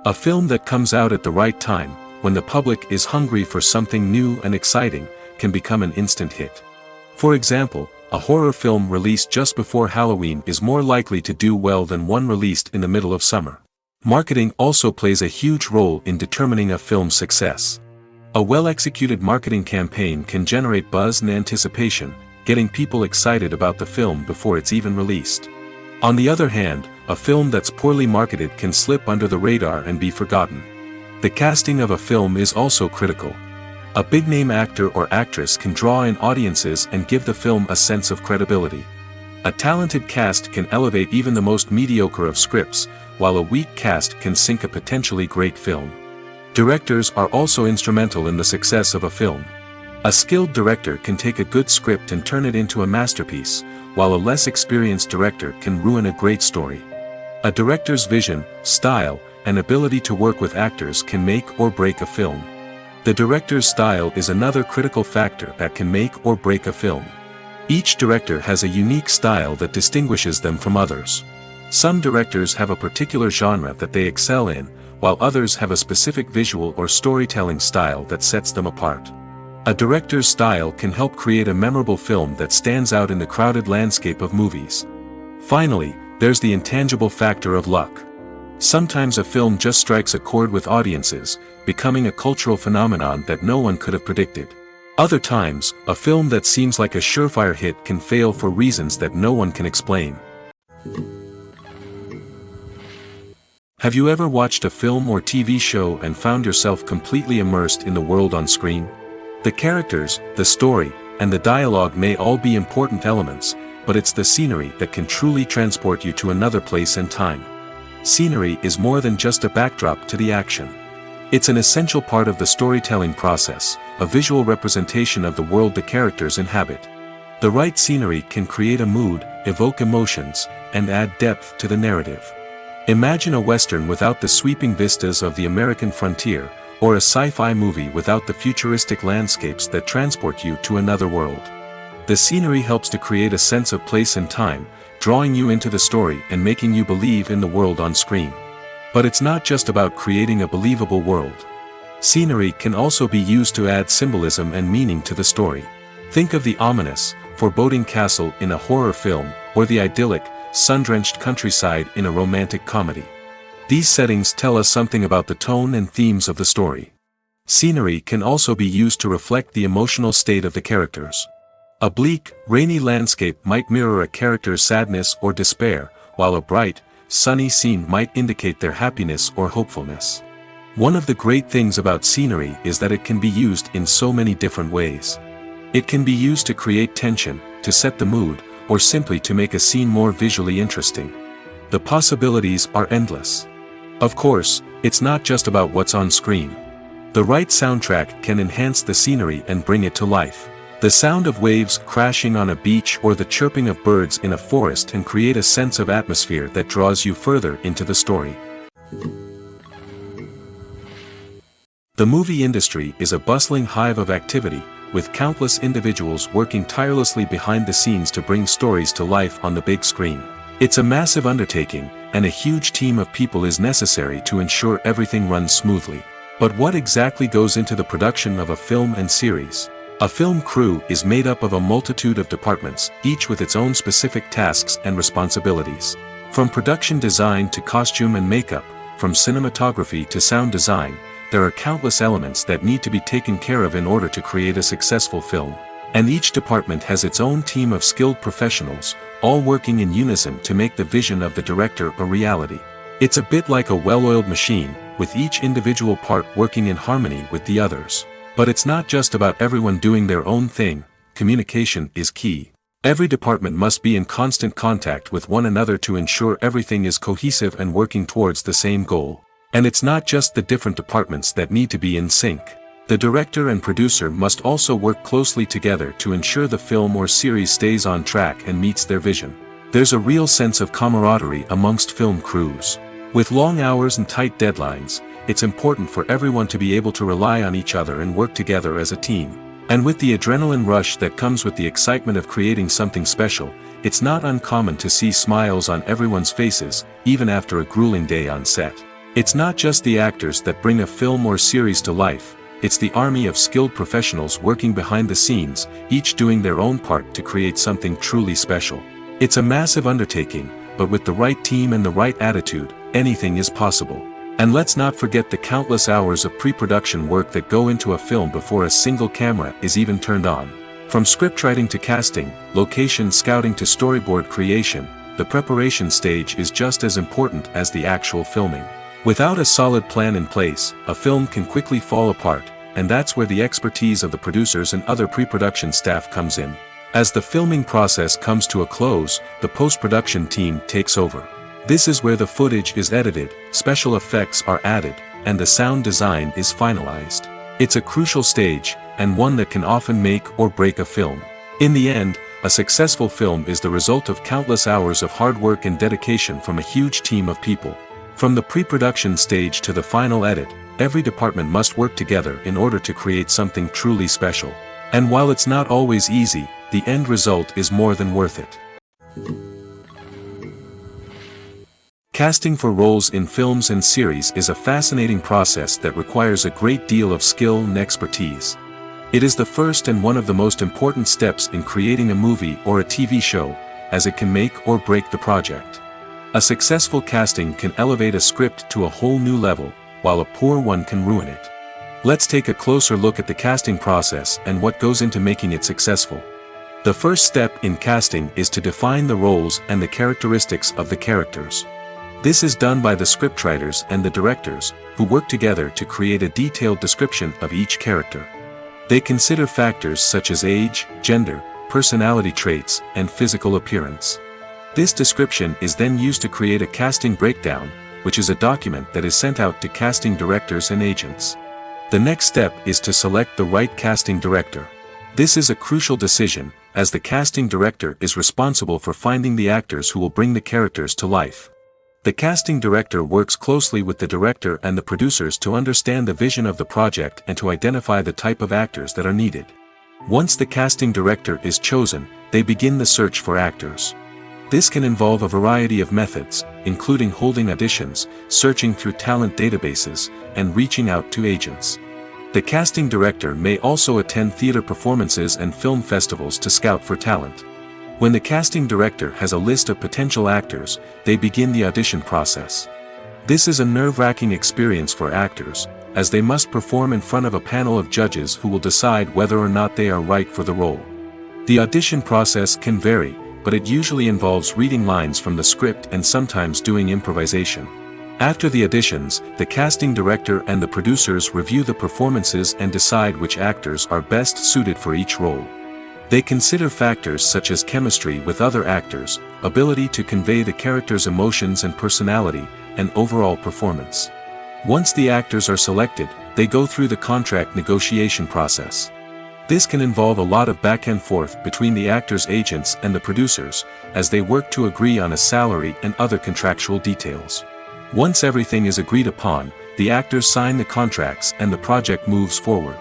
A film that comes out at the right time, when the public is hungry for something new and exciting, can become an instant hit. For example, a horror film released just before Halloween is more likely to do well than one released in the middle of summer. Marketing also plays a huge role in determining a film's success. A well-executed marketing campaign can generate buzz and anticipation, getting people excited about the film before it's even released. On the other hand, a film that's poorly marketed can slip under the radar and be forgotten. The casting of a film is also critical. A big-name actor or actress can draw in audiences and give the film a sense of credibility. A talented cast can elevate even the most mediocre of scripts, while a weak cast can sink a potentially great film. Directors are also instrumental in the success of a film. A skilled director can take a good script and turn it into a masterpiece, while a less experienced director can ruin a great story. A director's vision, style, and ability to work with actors can make or break a film. The director's style is another critical factor that can make or break a film. Each director has a unique style that distinguishes them from others. Some directors have a particular genre that they excel in, while others have a specific visual or storytelling style that sets them apart. A director's style can help create a memorable film that stands out in the crowded landscape of movies. Finally, there's the intangible factor of luck. Sometimes a film just strikes a chord with audiences, becoming a cultural phenomenon that no one could have predicted. Other times, a film that seems like a surefire hit can fail for reasons that no one can explain. Have you ever watched a film or TV show and found yourself completely immersed in the world on screen? The characters, the story, and the dialogue may all be important elements, but it's the scenery that can truly transport you to another place and time. Scenery is more than just a backdrop to the action. It's an essential part of the storytelling process, a visual representation of the world the characters inhabit. The right scenery can create a mood, evoke emotions, and add depth to the narrative. Imagine a Western without the sweeping vistas of the American frontier, or a sci-fi movie without the futuristic landscapes that transport you to another world. The scenery helps to create a sense of place and time, drawing you into the story and making you believe in the world on screen. But it's not just about creating a believable world. Scenery can also be used to add symbolism and meaning to the story. Think of the ominous, foreboding castle in a horror film, or the idyllic, sun-drenched countryside in a romantic comedy. These settings tell us something about the tone and themes of the story. Scenery can also be used to reflect the emotional state of the characters. A bleak, rainy landscape might mirror a character's sadness or despair, while a bright, sunny scene might indicate their happiness or hopefulness. One of the great things about scenery is that it can be used in so many different ways. It can be used to create tension, to set the mood, or simply to make a scene more visually interesting. The possibilities are endless. Of course, it's not just about what's on screen. The right soundtrack can enhance the scenery and bring it to life. The sound of waves crashing on a beach or the chirping of birds in a forest can create a sense of atmosphere that draws you further into the story. The movie industry is a bustling hive of activity, with countless individuals working tirelessly behind the scenes to bring stories to life on the big screen. It's a massive undertaking, and a huge team of people is necessary to ensure everything runs smoothly. But what exactly goes into the production of a film and series? A film crew is made up of a multitude of departments, each with its own specific tasks and responsibilities. From production design to costume and makeup, from cinematography to sound design, there are countless elements that need to be taken care of in order to create a successful film. And each department has its own team of skilled professionals, all working in unison to make the vision of the director a reality. It's a bit like a well-oiled machine, with each individual part working in harmony with the others. But it's not just about everyone doing their own thing, communication is key. Every department must be in constant contact with one another to ensure everything is cohesive and working towards the same goal. And it's not just the different departments that need to be in sync. The director and producer must also work closely together to ensure the film or series stays on track and meets their vision. There's a real sense of camaraderie amongst film crews. With long hours and tight deadlines, it's important for everyone to be able to rely on each other and work together as a team. And with the adrenaline rush that comes with the excitement of creating something special, it's not uncommon to see smiles on everyone's faces, even after a grueling day on set. It's not just the actors that bring a film or series to life, it's the army of skilled professionals working behind the scenes, each doing their own part to create something truly special. It's a massive undertaking, but with the right team and the right attitude, anything is possible. And let's not forget the countless hours of pre-production work that go into a film before a single camera is even turned on. From scriptwriting to casting, location scouting to storyboard creation, the preparation stage is just as important as the actual filming. Without a solid plan in place, a film can quickly fall apart, and that's where the expertise of the producers and other pre-production staff comes in. As the filming process comes to a close, the post-production team takes over. This is where the footage is edited, special effects are added, and the sound design is finalized. It's a crucial stage, and one that can often make or break a film. In the end, a successful film is the result of countless hours of hard work and dedication from a huge team of people. From the pre-production stage to the final edit, every department must work together in order to create something truly special. And while it's not always easy, the end result is more than worth it. Casting for roles in films and series is a fascinating process that requires a great deal of skill and expertise. It is the first and one of the most important steps in creating a movie or a TV show, as it can make or break the project. A successful casting can elevate a script to a whole new level, while a poor one can ruin it. Let's take a closer look at the casting process and what goes into making it successful. The first step in casting is to define the roles and the characteristics of the characters. This is done by the scriptwriters and the directors, who work together to create a detailed description of each character. They consider factors such as age, gender, personality traits, and physical appearance. This description is then used to create a casting breakdown, which is a document that is sent out to casting directors and agents. The next step is to select the right casting director. This is a crucial decision, as the casting director is responsible for finding the actors who will bring the characters to life. The casting director works closely with the director and the producers to understand the vision of the project and to identify the type of actors that are needed. Once the casting director is chosen, they begin the search for actors. This can involve a variety of methods, including holding auditions, searching through talent databases, and reaching out to agents. The casting director may also attend theater performances and film festivals to scout for talent. When the casting director has a list of potential actors, they begin the audition process. This is a nerve-wracking experience for actors, as they must perform in front of a panel of judges who will decide whether or not they are right for the role. The audition process can vary, but it usually involves reading lines from the script and sometimes doing improvisation. After the auditions, the casting director and the producers review the performances and decide which actors are best suited for each role. They consider factors such as chemistry with other actors, ability to convey the character's emotions and personality, and overall performance. Once the actors are selected, they go through the contract negotiation process. This can involve a lot of back and forth between the actors' agents and the producers, as they work to agree on a salary and other contractual details. Once everything is agreed upon, the actors sign the contracts and the project moves forward.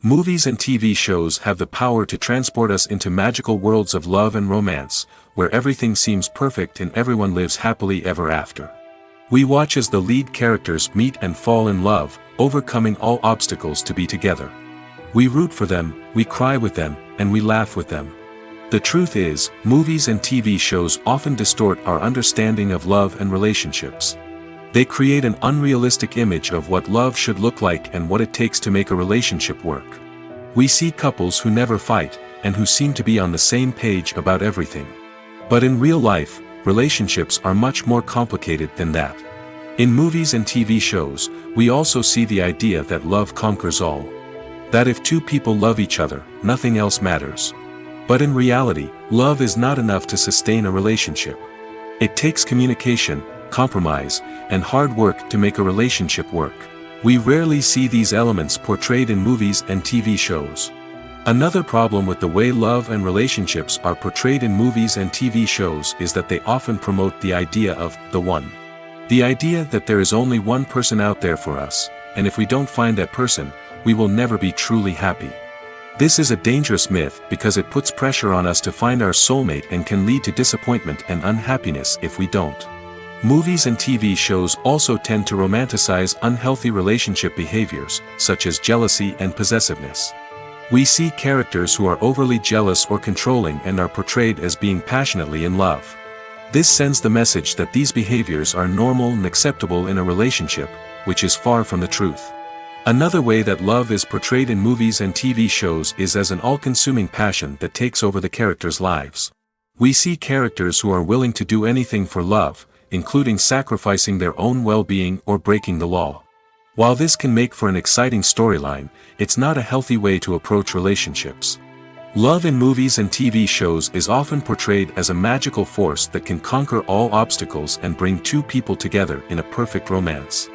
Movies and TV shows have the power to transport us into magical worlds of love and romance, where everything seems perfect and everyone lives happily ever after. We watch as the lead characters meet and fall in love, overcoming all obstacles to be together. We root for them, we cry with them, and we laugh with them. The truth is, movies and TV shows often distort our understanding of love and relationships. They create an unrealistic image of what love should look like and what it takes to make a relationship work. We see couples who never fight, and who seem to be on the same page about everything. But in real life, relationships are much more complicated than that. In movies and TV shows, we also see the idea that love conquers all. That if two people love each other, nothing else matters. But in reality, love is not enough to sustain a relationship. It takes communication, compromise, and hard work to make a relationship work. We rarely see these elements portrayed in movies and TV shows. Another problem with the way love and relationships are portrayed in movies and TV shows is that they often promote the idea of the one. The idea that there is only one person out there for us, and if we don't find that person, we will never be truly happy. This is a dangerous myth because it puts pressure on us to find our soulmate and can lead to disappointment and unhappiness if we don't. Movies and TV shows also tend to romanticize unhealthy relationship behaviors, such as jealousy and possessiveness. We see characters who are overly jealous or controlling and are portrayed as being passionately in love. This sends the message that these behaviors are normal and acceptable in a relationship, which is far from the truth. Another way that love is portrayed in movies and TV shows is as an all-consuming passion that takes over the characters' lives. We see characters who are willing to do anything for love, including sacrificing their own well-being or breaking the law. While this can make for an exciting storyline, it's not a healthy way to approach relationships. Love in movies and TV shows is often portrayed as a magical force that can conquer all obstacles and bring two people together in a perfect romance.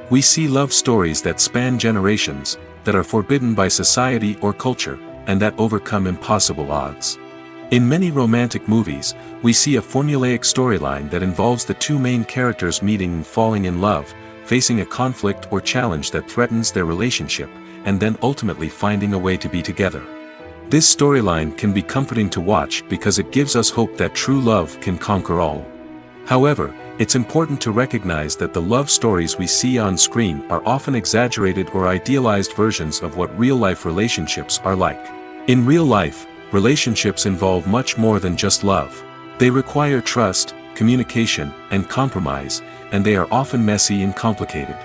We see love stories that span generations, that are forbidden by society or culture, and that overcome impossible odds. In many romantic movies, we see a formulaic storyline that involves the two main characters meeting and falling in love, facing a conflict or challenge that threatens their relationship, and then ultimately finding a way to be together. This storyline can be comforting to watch because it gives us hope that true love can conquer all. However, it's important to recognize that the love stories we see on screen are often exaggerated or idealized versions of what real-life relationships are like. In real life, relationships involve much more than just love. They require trust, communication, and compromise, and they are often messy and complicated.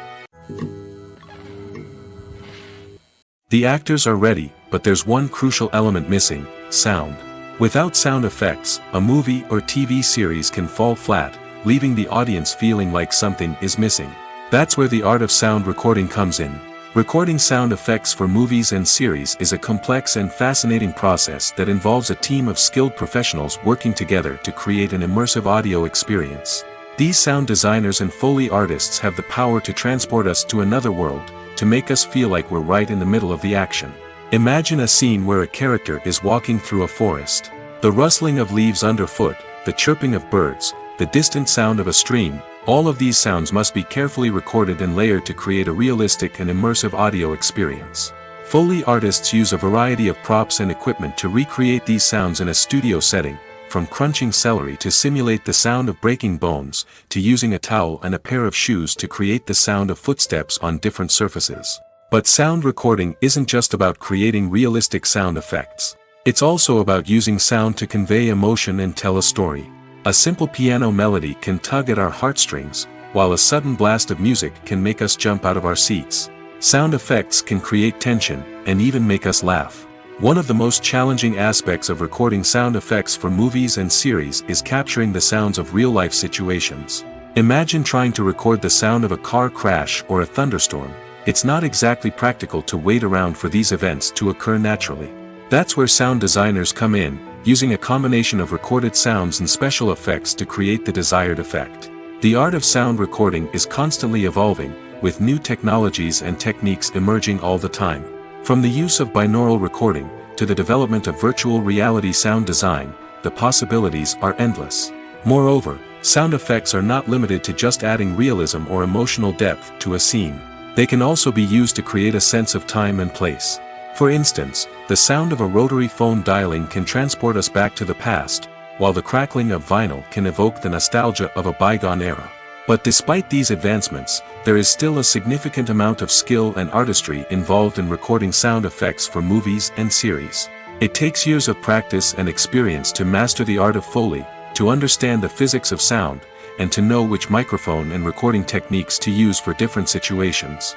The actors are ready, but there's one crucial element missing: sound. Without sound effects, a movie or TV series can fall flat, leaving the audience feeling like something is missing. That's where the art of sound recording comes in. Recording sound effects for movies and series is a complex and fascinating process that involves a team of skilled professionals working together to create an immersive audio experience. These sound designers and Foley artists have the power to transport us to another world, to make us feel like we're right in the middle of the action. Imagine a scene where a character is walking through a forest. The rustling of leaves underfoot, the chirping of birds, the distant sound of a stream, all of these sounds must be carefully recorded and layered to create a realistic and immersive audio experience. Foley artists use a variety of props and equipment to recreate these sounds in a studio setting, from crunching celery to simulate the sound of breaking bones, to using a towel and a pair of shoes to create the sound of footsteps on different surfaces. But sound recording isn't just about creating realistic sound effects. It's also about using sound to convey emotion and tell a story. A simple piano melody can tug at our heartstrings, while a sudden blast of music can make us jump out of our seats. Sound effects can create tension, and even make us laugh. One of the most challenging aspects of recording sound effects for movies and series is capturing the sounds of real-life situations. Imagine trying to record the sound of a car crash or a thunderstorm. It's not exactly practical to wait around for these events to occur naturally. That's where sound designers come in, using a combination of recorded sounds and special effects to create the desired effect. The art of sound recording is constantly evolving, with new technologies and techniques emerging all the time. From the use of binaural recording, to the development of virtual reality sound design, the possibilities are endless. Moreover, sound effects are not limited to just adding realism or emotional depth to a scene. They can also be used to create a sense of time and place. For instance, the sound of a rotary phone dialing can transport us back to the past, while the crackling of vinyl can evoke the nostalgia of a bygone era. But despite these advancements, there is still a significant amount of skill and artistry involved in recording sound effects for movies and series. It takes years of practice and experience to master the art of Foley, to understand the physics of sound, and to know which microphone and recording techniques to use for different situations.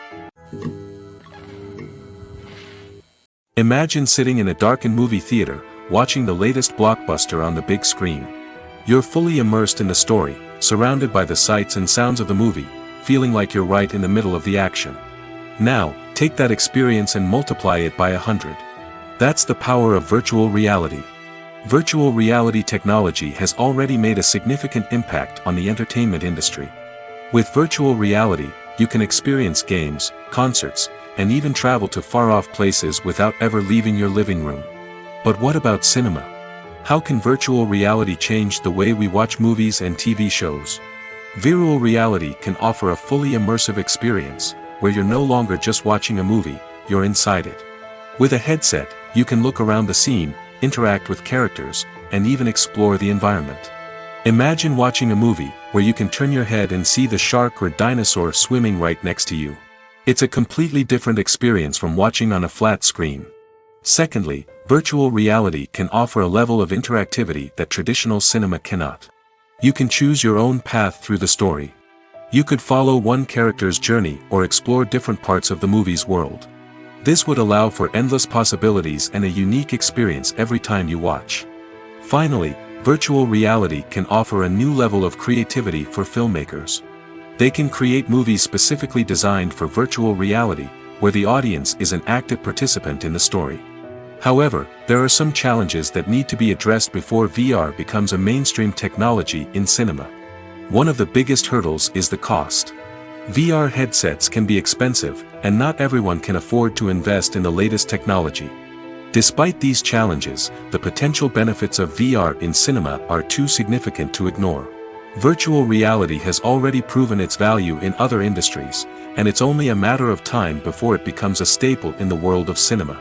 Imagine sitting in a darkened movie theater, watching the latest blockbuster on the big screen. You're fully immersed in the story, surrounded by the sights and sounds of the movie, feeling like you're right in the middle of the action. Now, take that experience and multiply it by 100. That's the power of virtual reality. Virtual reality technology has already made a significant impact on the entertainment industry. With virtual reality, you can experience games, concerts, and even travel to far-off places without ever leaving your living room. But what about cinema? How can virtual reality change the way we watch movies and TV shows? Virtual reality can offer a fully immersive experience, where you're no longer just watching a movie, you're inside it. With a headset, you can look around the scene, interact with characters, and even explore the environment. Imagine watching a movie, where you can turn your head and see the shark or dinosaur swimming right next to you. It's a completely different experience from watching on a flat screen. Secondly, virtual reality can offer a level of interactivity that traditional cinema cannot. You can choose your own path through the story. You could follow one character's journey or explore different parts of the movie's world. This would allow for endless possibilities and a unique experience every time you watch. Finally, virtual reality can offer a new level of creativity for filmmakers. They can create movies specifically designed for virtual reality, where the audience is an active participant in the story. However, there are some challenges that need to be addressed before VR becomes a mainstream technology in cinema. One of the biggest hurdles is the cost. VR headsets can be expensive, and not everyone can afford to invest in the latest technology. Despite these challenges, the potential benefits of VR in cinema are too significant to ignore. Virtual reality has already proven its value in other industries, and it's only a matter of time before it becomes a staple in the world of cinema.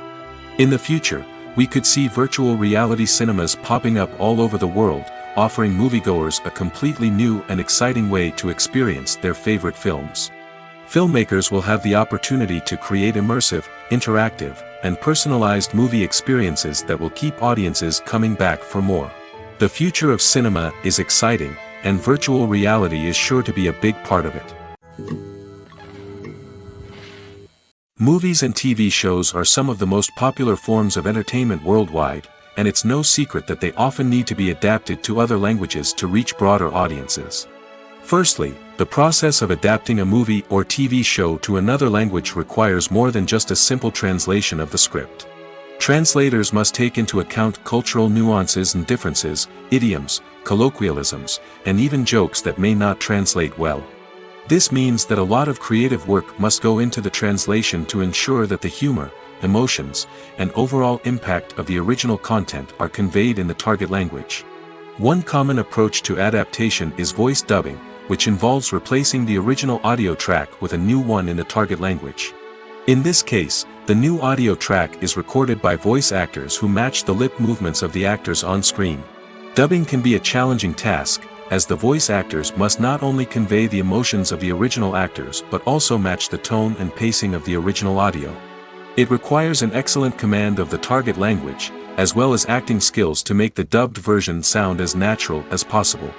In the future, we could see virtual reality cinemas popping up all over the world, offering moviegoers a completely new and exciting way to experience their favorite films. Filmmakers will have the opportunity to create immersive, interactive, and personalized movie experiences that will keep audiences coming back for more. The future of cinema is exciting, and virtual reality is sure to be a big part of it. Movies and TV shows are some of the most popular forms of entertainment worldwide, and it's no secret that they often need to be adapted to other languages to reach broader audiences. Firstly, the process of adapting a movie or TV show to another language requires more than just a simple translation of the script. Translators must take into account cultural nuances and differences, idioms, colloquialisms, and even jokes that may not translate well. This means that a lot of creative work must go into the translation to ensure that the humor, emotions, and overall impact of the original content are conveyed in the target language. One common approach to adaptation is voice dubbing, which involves replacing the original audio track with a new one in the target language. In this case, the new audio track is recorded by voice actors who match the lip movements of the actors on screen. Dubbing can be a challenging task, as the voice actors must not only convey the emotions of the original actors but also match the tone and pacing of the original audio. It requires an excellent command of the target language, as well as acting skills to make the dubbed version sound as natural as possible.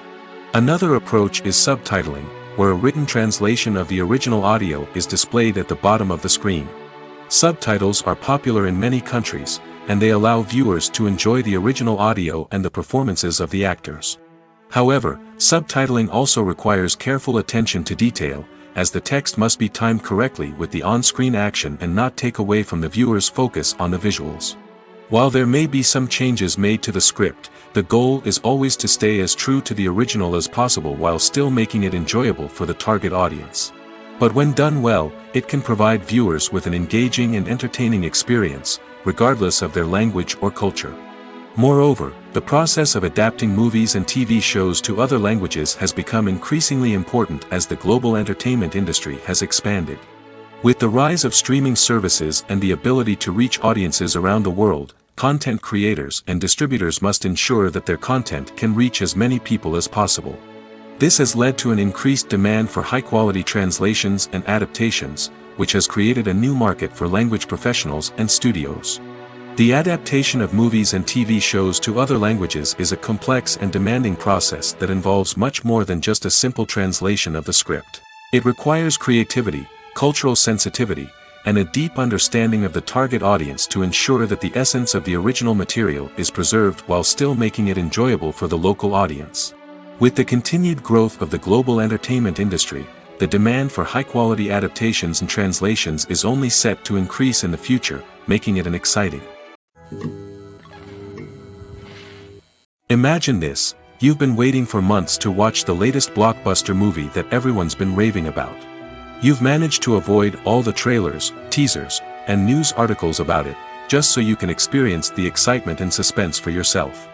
Another approach is subtitling, where a written translation of the original audio is displayed at the bottom of the screen. Subtitles are popular in many countries, and they allow viewers to enjoy the original audio and the performances of the actors. However, subtitling also requires careful attention to detail, as the text must be timed correctly with the on-screen action and not take away from the viewer's focus on the visuals. While there may be some changes made to the script, the goal is always to stay as true to the original as possible while still making it enjoyable for the target audience. But when done well, it can provide viewers with an engaging and entertaining experience, regardless of their language or culture. Moreover, the process of adapting movies and TV shows to other languages has become increasingly important as the global entertainment industry has expanded. With the rise of streaming services and the ability to reach audiences around the world, content creators and distributors must ensure that their content can reach as many people as possible. This has led to an increased demand for high-quality translations and adaptations, which has created a new market for language professionals and studios. The adaptation of movies and TV shows to other languages is a complex and demanding process that involves much more than just a simple translation of the script. It requires creativity, cultural sensitivity, and a deep understanding of the target audience to ensure that the essence of the original material is preserved while still making it enjoyable for the local audience. With the continued growth of the global entertainment industry, the demand for high-quality adaptations and translations is only set to increase in the future, making it an exciting. Imagine this, you've been waiting for months to watch the latest blockbuster movie that everyone's been raving about. You've managed to avoid all the trailers, teasers, and news articles about it, just so you can experience the excitement and suspense for yourself.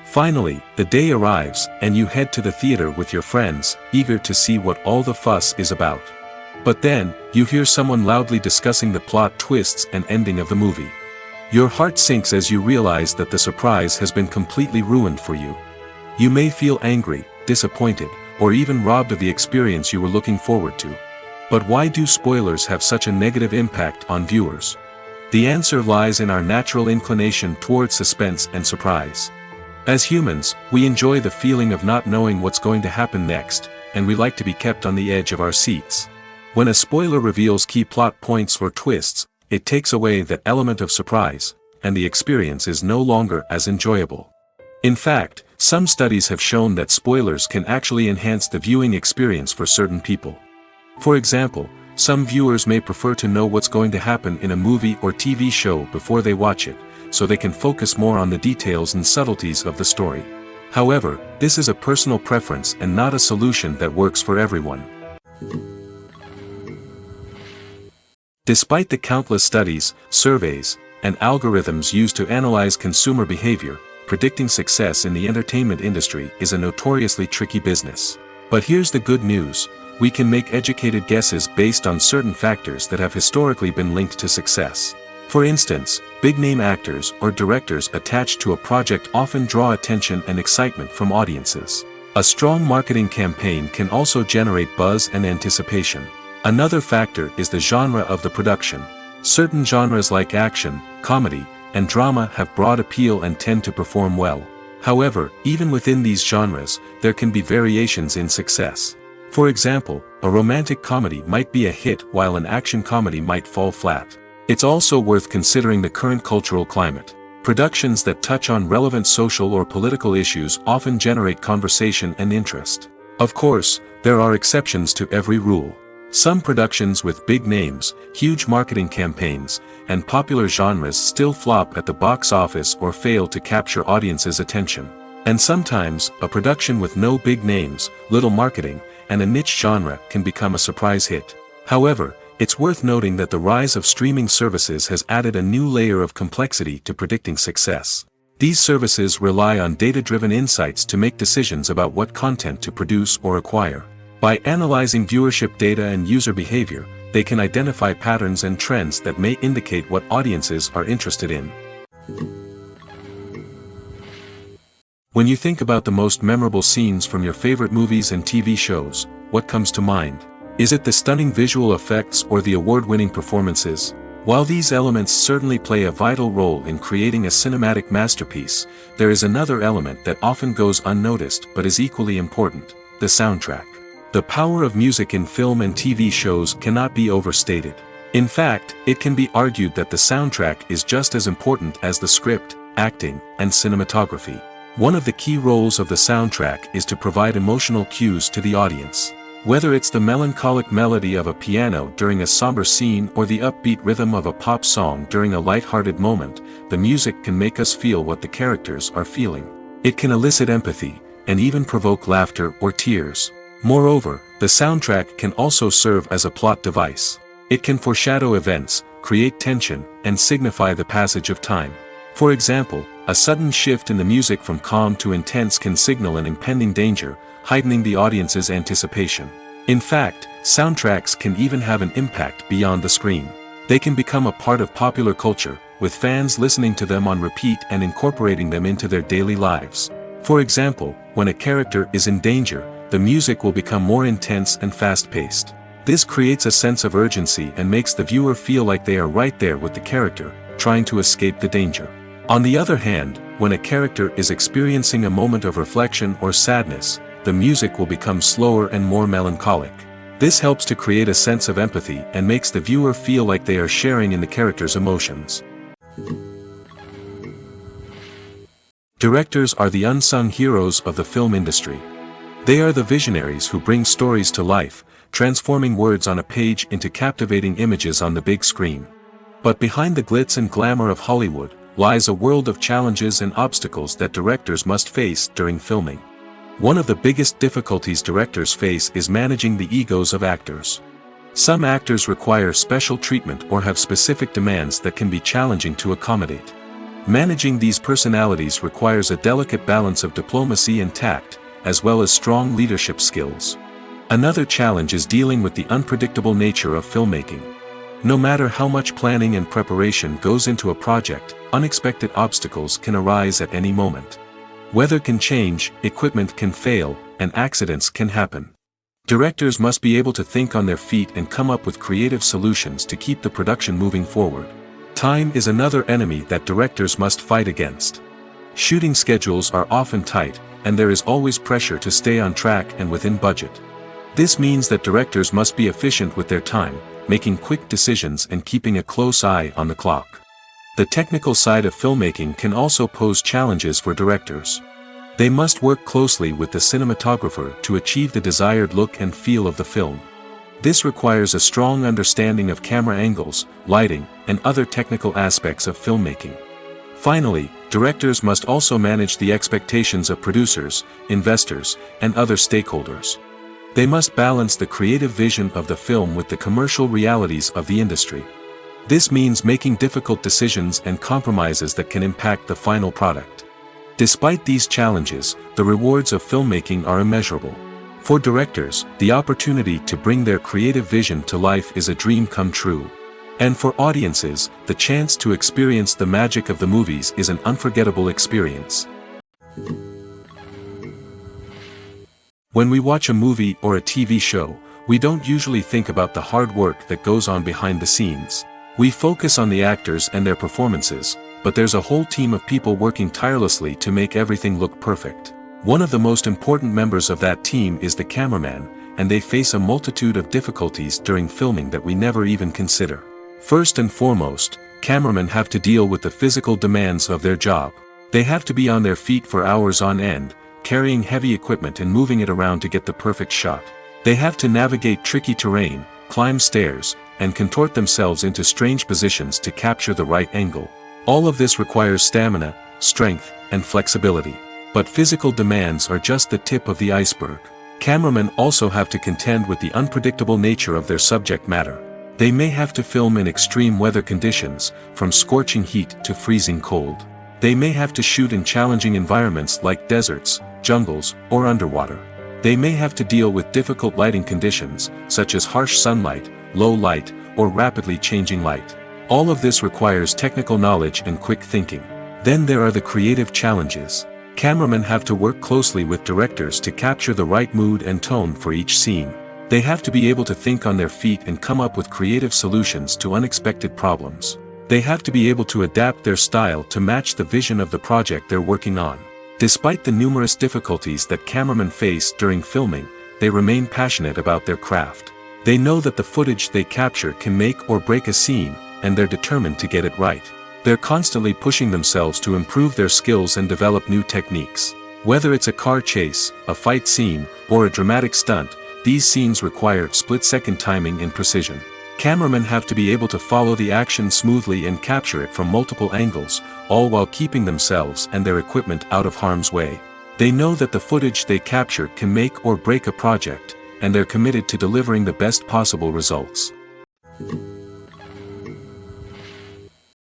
Finally, the day arrives, and you head to the theater with your friends, eager to see what all the fuss is about. But then, you hear someone loudly discussing the plot twists and ending of the movie. Your heart sinks as you realize that the surprise has been completely ruined for you. You may feel angry, disappointed, or even robbed of the experience you were looking forward to. But why do spoilers have such a negative impact on viewers? The answer lies in our natural inclination towards suspense and surprise. As humans, we enjoy the feeling of not knowing what's going to happen next, and we like to be kept on the edge of our seats. When a spoiler reveals key plot points or twists, it takes away that element of surprise, and the experience is no longer as enjoyable. In fact, some studies have shown that spoilers can actually enhance the viewing experience for certain people. For example, some viewers may prefer to know what's going to happen in a movie or TV show before they watch it, so they can focus more on the details and subtleties of the story. However, this is a personal preference and not a solution that works for everyone. Despite the countless studies, surveys, and algorithms used to analyze consumer behavior, predicting success in the entertainment industry is a notoriously tricky business. But here's the good news, we can make educated guesses based on certain factors that have historically been linked to success. For instance, big-name actors or directors attached to a project often draw attention and excitement from audiences. A strong marketing campaign can also generate buzz and anticipation. Another factor is the genre of the production. Certain genres like action, comedy, and drama have broad appeal and tend to perform well. However, even within these genres, there can be variations in success. For example, a romantic comedy might be a hit while an action comedy might fall flat. It's also worth considering the current cultural climate. Productions that touch on relevant social or political issues often generate conversation and interest. Of course, there are exceptions to every rule. Some productions with big names, huge marketing campaigns, and popular genres still flop at the box office or fail to capture audiences' attention. And sometimes, a production with no big names, little marketing, and a niche genre can become a surprise hit. However, it's worth noting that the rise of streaming services has added a new layer of complexity to predicting success. These services rely on data-driven insights to make decisions about what content to produce or acquire. By analyzing viewership data and user behavior, they can identify patterns and trends that may indicate what audiences are interested in. When you think about the most memorable scenes from your favorite movies and TV shows, what comes to mind? Is it the stunning visual effects or the award-winning performances? While these elements certainly play a vital role in creating a cinematic masterpiece, there is another element that often goes unnoticed but is equally important: the soundtrack. The power of music in film and TV shows cannot be overstated. In fact, it can be argued that the soundtrack is just as important as the script, acting, and cinematography. One of the key roles of the soundtrack is to provide emotional cues to the audience. Whether it's the melancholic melody of a piano during a somber scene or the upbeat rhythm of a pop song during a light-hearted moment, the music can make us feel what the characters are feeling. It can elicit empathy, and even provoke laughter or tears. Moreover, the soundtrack can also serve as a plot device. It can foreshadow events, create tension, and signify the passage of time. For example, a sudden shift in the music from calm to intense can signal an impending danger, heightening the audience's anticipation. In fact, soundtracks can even have an impact beyond the screen. They can become a part of popular culture, with fans listening to them on repeat and incorporating them into their daily lives. For example, when a character is in danger, the music will become more intense and fast-paced. This creates a sense of urgency and makes the viewer feel like they are right there with the character, trying to escape the danger. On the other hand, when a character is experiencing a moment of reflection or sadness, the music will become slower and more melancholic. This helps to create a sense of empathy and makes the viewer feel like they are sharing in the character's emotions. Directors are the unsung heroes of the film industry. They are the visionaries who bring stories to life, transforming words on a page into captivating images on the big screen. But behind the glitz and glamour of Hollywood, lies a world of challenges and obstacles that directors must face during filming. One of the biggest difficulties directors face is managing the egos of actors. Some actors require special treatment or have specific demands that can be challenging to accommodate. Managing these personalities requires a delicate balance of diplomacy and tact, as well as strong leadership skills. Another challenge is dealing with the unpredictable nature of filmmaking. No matter how much planning and preparation goes into a project, unexpected obstacles can arise at any moment. Weather can change, equipment can fail, and accidents can happen. Directors must be able to think on their feet and come up with creative solutions to keep the production moving forward. Time is another enemy that directors must fight against. Shooting schedules are often tight, and there is always pressure to stay on track and within budget. This means that directors must be efficient with their time, making quick decisions and keeping a close eye on the clock. The technical side of filmmaking can also pose challenges for directors. They must work closely with the cinematographer to achieve the desired look and feel of the film. This requires a strong understanding of camera angles, lighting, and other technical aspects of filmmaking. Finally, directors must also manage the expectations of producers, investors, and other stakeholders. They must balance the creative vision of the film with the commercial realities of the industry. This means making difficult decisions and compromises that can impact the final product. Despite these challenges, the rewards of filmmaking are immeasurable. For directors, the opportunity to bring their creative vision to life is a dream come true. And for audiences, the chance to experience the magic of the movies is an unforgettable experience. When we watch a movie or a TV show, we don't usually think about the hard work that goes on behind the scenes. We focus on the actors and their performances, but there's a whole team of people working tirelessly to make everything look perfect. One of the most important members of that team is the cameraman, and they face a multitude of difficulties during filming that we never even consider. First and foremost, cameramen have to deal with the physical demands of their job. They have to be on their feet for hours on end, carrying heavy equipment and moving it around to get the perfect shot. They have to navigate tricky terrain, climb stairs, and contort themselves into strange positions to capture the right angle. All of this requires stamina, strength, and flexibility. But physical demands are just the tip of the iceberg. Cameramen also have to contend with the unpredictable nature of their subject matter. They may have to film in extreme weather conditions, from scorching heat to freezing cold. They may have to shoot in challenging environments like deserts, jungles, or underwater. They may have to deal with difficult lighting conditions, such as harsh sunlight, low light, or rapidly changing light. All of this requires technical knowledge and quick thinking. Then there are the creative challenges. Cameramen have to work closely with directors to capture the right mood and tone for each scene. They have to be able to think on their feet and come up with creative solutions to unexpected problems. They have to be able to adapt their style to match the vision of the project they're working on. Despite the numerous difficulties that cameramen face during filming, they remain passionate about their craft. They know that the footage they capture can make or break a scene, and they're determined to get it right. They're constantly pushing themselves to improve their skills and develop new techniques. Whether it's a car chase, a fight scene, or a dramatic stunt, these scenes require split-second timing and precision. Cameramen have to be able to follow the action smoothly and capture it from multiple angles, all while keeping themselves and their equipment out of harm's way. They know that the footage they capture can make or break a project, and they're committed to delivering the best possible results.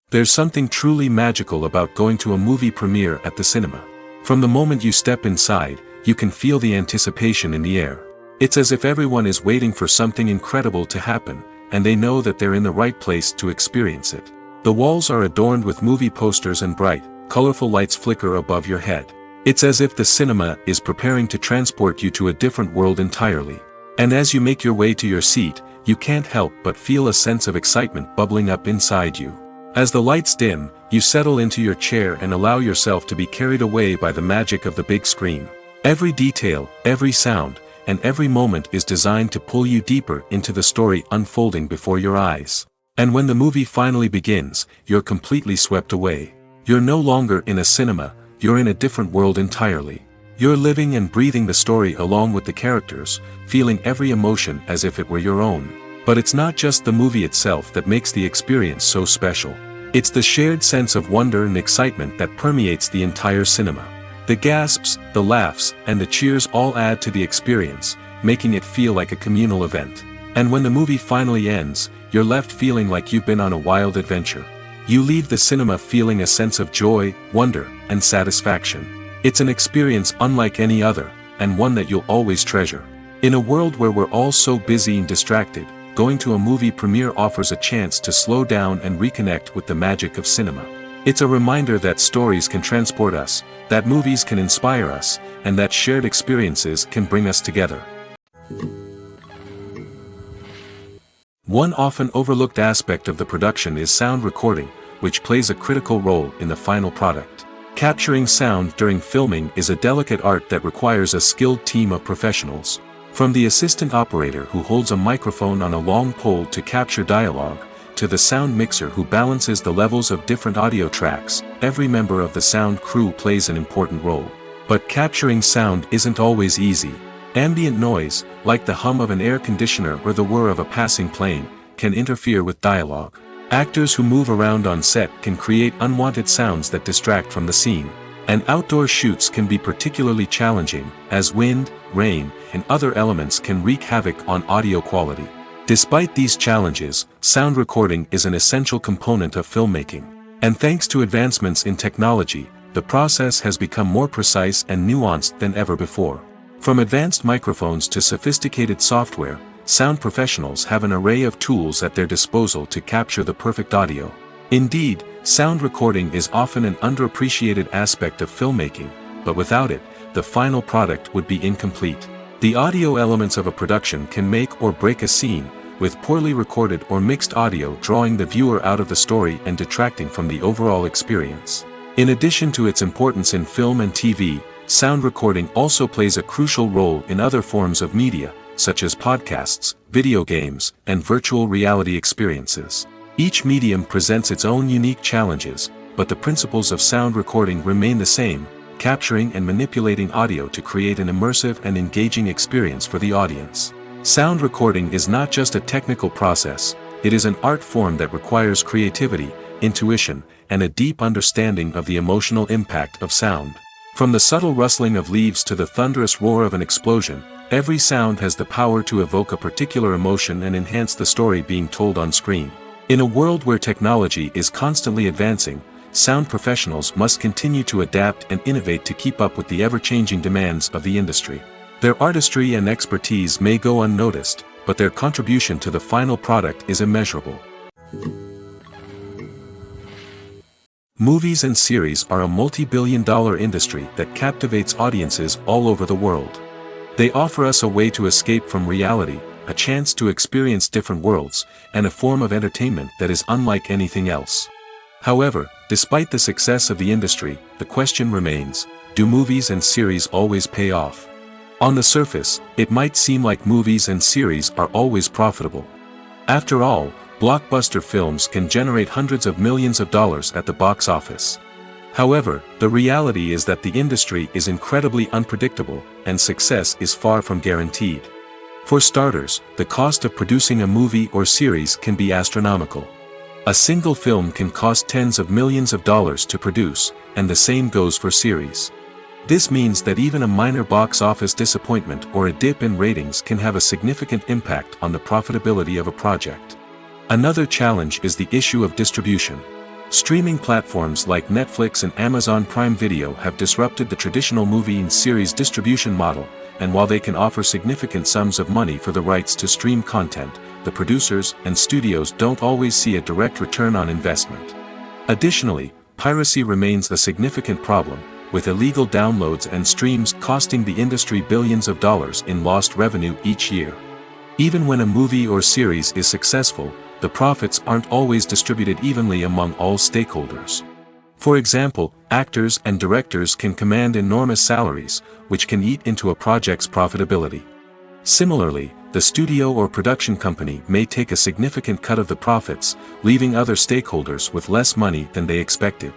There's something truly magical about going to a movie premiere at the cinema. From the moment you step inside, you can feel the anticipation in the air. It's as if everyone is waiting for something incredible to happen, and they know that they're in the right place to experience it. The walls are adorned with movie posters and bright, colorful lights flicker above your head. It's as if the cinema is preparing to transport you to a different world entirely. And as you make your way to your seat, you can't help but feel a sense of excitement bubbling up inside you. As the lights dim, you settle into your chair and allow yourself to be carried away by the magic of the big screen. Every detail, every sound, and every moment is designed to pull you deeper into the story unfolding before your eyes. And when the movie finally begins, you're completely swept away. You're no longer in a cinema, you're in a different world entirely. You're living and breathing the story along with the characters, feeling every emotion as if it were your own. But it's not just the movie itself that makes the experience so special. It's the shared sense of wonder and excitement that permeates the entire cinema. The gasps, the laughs, and the cheers all add to the experience, making it feel like a communal event. And when the movie finally ends, you're left feeling like you've been on a wild adventure. You leave the cinema feeling a sense of joy, wonder, and satisfaction. It's an experience unlike any other, and one that you'll always treasure. In a world where we're all so busy and distracted, going to a movie premiere offers a chance to slow down and reconnect with the magic of cinema. It's a reminder that stories can transport us, that movies can inspire us, and that shared experiences can bring us together. One often overlooked aspect of the production is sound recording, which plays a critical role in the final product. Capturing sound during filming is a delicate art that requires a skilled team of professionals. From the assistant operator who holds a microphone on a long pole to capture dialogue, to the sound mixer who balances the levels of different audio tracks, every member of the sound crew plays an important role. But capturing sound isn't always easy. Ambient noise, like the hum of an air conditioner or the whir of a passing plane, can interfere with dialogue. Actors who move around on set can create unwanted sounds that distract from the scene. And outdoor shoots can be particularly challenging, as wind, rain, and other elements can wreak havoc on audio quality. Despite these challenges, sound recording is an essential component of filmmaking. And thanks to advancements in technology, the process has become more precise and nuanced than ever before. From advanced microphones to sophisticated software, sound professionals have an array of tools at their disposal to capture the perfect audio. Indeed, sound recording is often an underappreciated aspect of filmmaking, but without it, the final product would be incomplete. The audio elements of a production can make or break a scene, with poorly recorded or mixed audio drawing the viewer out of the story and detracting from the overall experience. In addition to its importance in film and TV, sound recording also plays a crucial role in other forms of media, such as podcasts, video games, and virtual reality experiences. Each medium presents its own unique challenges, but the principles of sound recording remain the same, capturing and manipulating audio to create an immersive and engaging experience for the audience. Sound recording is not just a technical process, it is an art form that requires creativity, intuition, and a deep understanding of the emotional impact of sound. From the subtle rustling of leaves to the thunderous roar of an explosion, every sound has the power to evoke a particular emotion and enhance the story being told on screen. In a world where technology is constantly advancing, sound professionals must continue to adapt and innovate to keep up with the ever-changing demands of the industry. Their artistry and expertise may go unnoticed, but their contribution to the final product is immeasurable. Movies and series are a multi-billion-dollar industry that captivates audiences all over the world. They offer us a way to escape from reality, a chance to experience different worlds, and a form of entertainment that is unlike anything else. However, despite the success of the industry, the question remains, do movies and series always pay off? On the surface, it might seem like movies and series are always profitable. After all, blockbuster films can generate hundreds of millions of dollars at the box office. However, the reality is that the industry is incredibly unpredictable, and success is far from guaranteed. For starters, the cost of producing a movie or series can be astronomical. A single film can cost tens of millions of dollars to produce, and the same goes for series. This means that even a minor box office disappointment or a dip in ratings can have a significant impact on the profitability of a project. Another challenge is the issue of distribution. Streaming platforms like Netflix and Amazon Prime Video have disrupted the traditional movie and series distribution model, and while they can offer significant sums of money for the rights to stream content, the producers and studios don't always see a direct return on investment. Additionally, piracy remains a significant problem, with illegal downloads and streams costing the industry billions of dollars in lost revenue each year. Even when a movie or series is successful, the profits aren't always distributed evenly among all stakeholders. For example, actors and directors can command enormous salaries, which can eat into a project's profitability. Similarly, the studio or production company may take a significant cut of the profits, leaving other stakeholders with less money than they expected.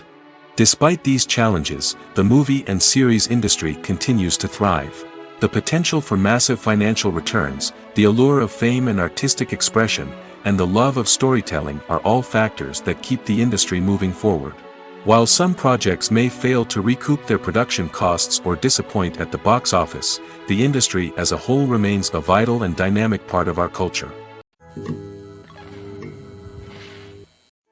Despite these challenges, the movie and series industry continues to thrive. The potential for massive financial returns, the allure of fame and artistic expression, and the love of storytelling are all factors that keep the industry moving forward. While some projects may fail to recoup their production costs or disappoint at the box office, the industry as a whole remains a vital and dynamic part of our culture.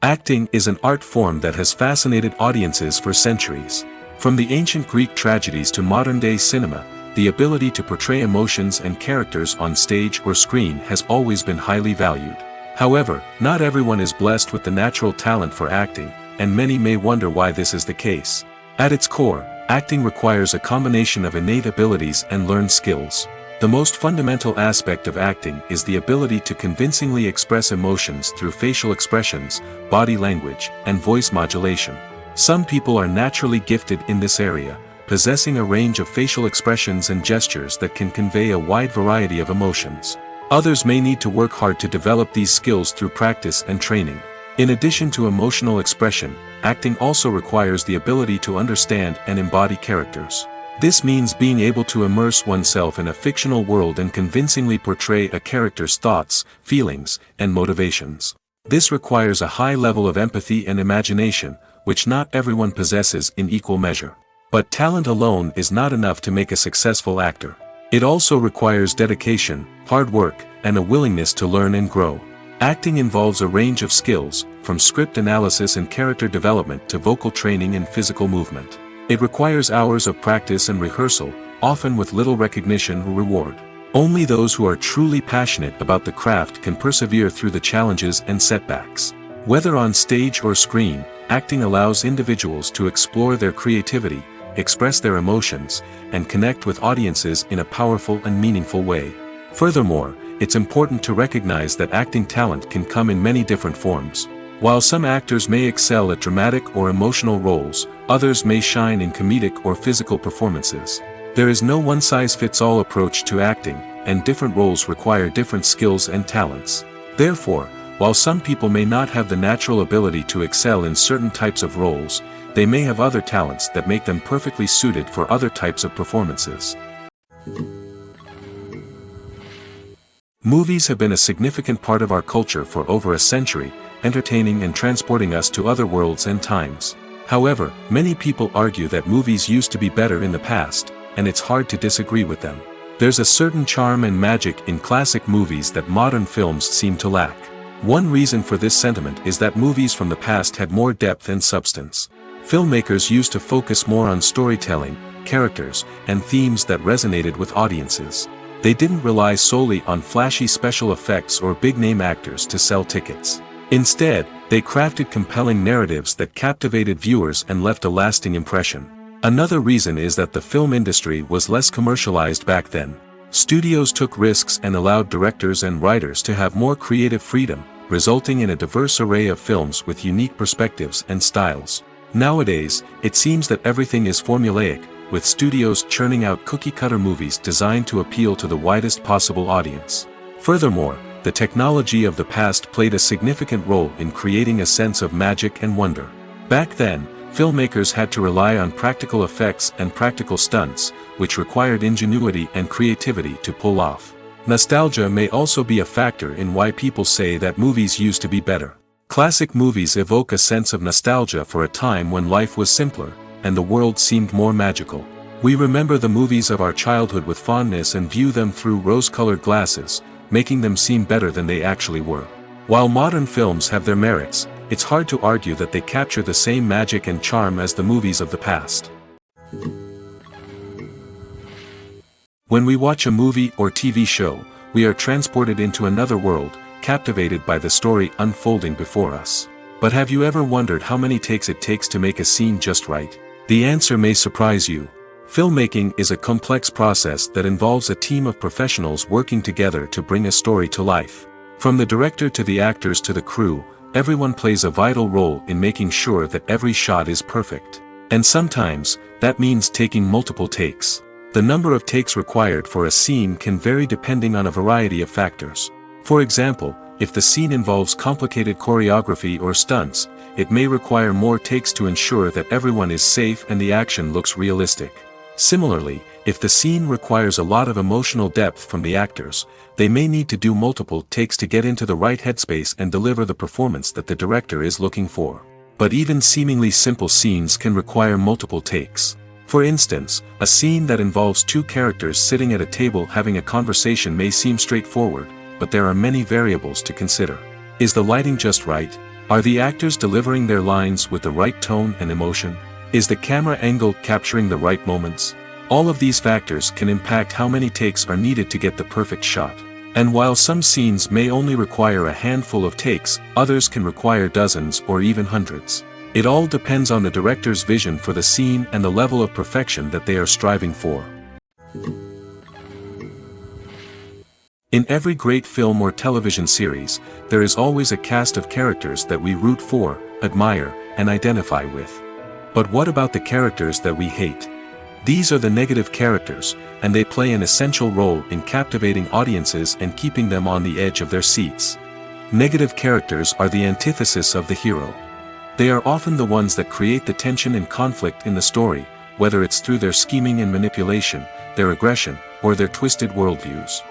Acting is an art form that has fascinated audiences for centuries. From the ancient Greek tragedies to modern-day cinema, the ability to portray emotions and characters on stage or screen has always been highly valued. However, not everyone is blessed with the natural talent for acting, and many may wonder why this is the case. At its core, acting requires a combination of innate abilities and learned skills. The most fundamental aspect of acting is the ability to convincingly express emotions through facial expressions, body language, and voice modulation. Some people are naturally gifted in this area, possessing a range of facial expressions and gestures that can convey a wide variety of emotions. Others may need to work hard to develop these skills through practice and training. In addition to emotional expression, acting also requires the ability to understand and embody characters. This means being able to immerse oneself in a fictional world and convincingly portray a character's thoughts, feelings, and motivations. This requires a high level of empathy and imagination, which not everyone possesses in equal measure. But talent alone is not enough to make a successful actor. It also requires dedication, hard work, and a willingness to learn and grow. Acting involves a range of skills, from script analysis and character development to vocal training and physical movement. It requires hours of practice and rehearsal, often with little recognition or reward. Only those who are truly passionate about the craft can persevere through the challenges and setbacks. Whether on stage or screen, acting allows individuals to explore their creativity, express their emotions, and connect with audiences in a powerful and meaningful way. Furthermore, it's important to recognize that acting talent can come in many different forms. While some actors may excel at dramatic or emotional roles, others may shine in comedic or physical performances. There is no one-size-fits-all approach to acting, and different roles require different skills and talents. Therefore, while some people may not have the natural ability to excel in certain types of roles, they may have other talents that make them perfectly suited for other types of performances. Movies have been a significant part of our culture for over a century, entertaining and transporting us to other worlds and times. However, many people argue that movies used to be better in the past, and it's hard to disagree with them. There's a certain charm and magic in classic movies that modern films seem to lack. One reason for this sentiment is that movies from the past had more depth and substance. Filmmakers used to focus more on storytelling, characters, and themes that resonated with audiences. They didn't rely solely on flashy special effects or big-name actors to sell tickets. Instead, they crafted compelling narratives that captivated viewers and left a lasting impression. Another reason is that the film industry was less commercialized back then. Studios took risks and allowed directors and writers to have more creative freedom, resulting in a diverse array of films with unique perspectives and styles. Nowadays, it seems that everything is formulaic, with studios churning out cookie-cutter movies designed to appeal to the widest possible audience. Furthermore, the technology of the past played a significant role in creating a sense of magic and wonder. Back then, filmmakers had to rely on practical effects and practical stunts, which required ingenuity and creativity to pull off. Nostalgia may also be a factor in why people say that movies used to be better. Classic movies evoke a sense of nostalgia for a time when life was simpler, and the world seemed more magical. We remember the movies of our childhood with fondness and view them through rose-colored glasses, making them seem better than they actually were. While modern films have their merits, it's hard to argue that they capture the same magic and charm as the movies of the past. When we watch a movie or TV show, we are transported into another world, captivated by the story unfolding before us. But have you ever wondered how many takes it takes to make a scene just right? The answer may surprise you. Filmmaking is a complex process that involves a team of professionals working together to bring a story to life. From the director to the actors to the crew, everyone plays a vital role in making sure that every shot is perfect. And sometimes, that means taking multiple takes. The number of takes required for a scene can vary depending on a variety of factors. For example, if the scene involves complicated choreography or stunts, it may require more takes to ensure that everyone is safe and the action looks realistic. Similarly, if the scene requires a lot of emotional depth from the actors, they may need to do multiple takes to get into the right headspace and deliver the performance that the director is looking for. But even seemingly simple scenes can require multiple takes. For instance, a scene that involves two characters sitting at a table having a conversation may seem straightforward, but there are many variables to consider. Is the lighting just right? Are the actors delivering their lines with the right tone and emotion? Is the camera angle capturing the right moments? All of these factors can impact how many takes are needed to get the perfect shot. And while some scenes may only require a handful of takes, others can require dozens or even hundreds. It all depends on the director's vision for the scene and the level of perfection that they are striving for. In every great film or television series, there is always a cast of characters that we root for, admire, and identify with. But what about the characters that we hate? These are the negative characters, and they play an essential role in captivating audiences and keeping them on the edge of their seats. Negative characters are the antithesis of the hero. They are often the ones that create the tension and conflict in the story, whether it's through their scheming and manipulation, their aggression, or their twisted worldviews.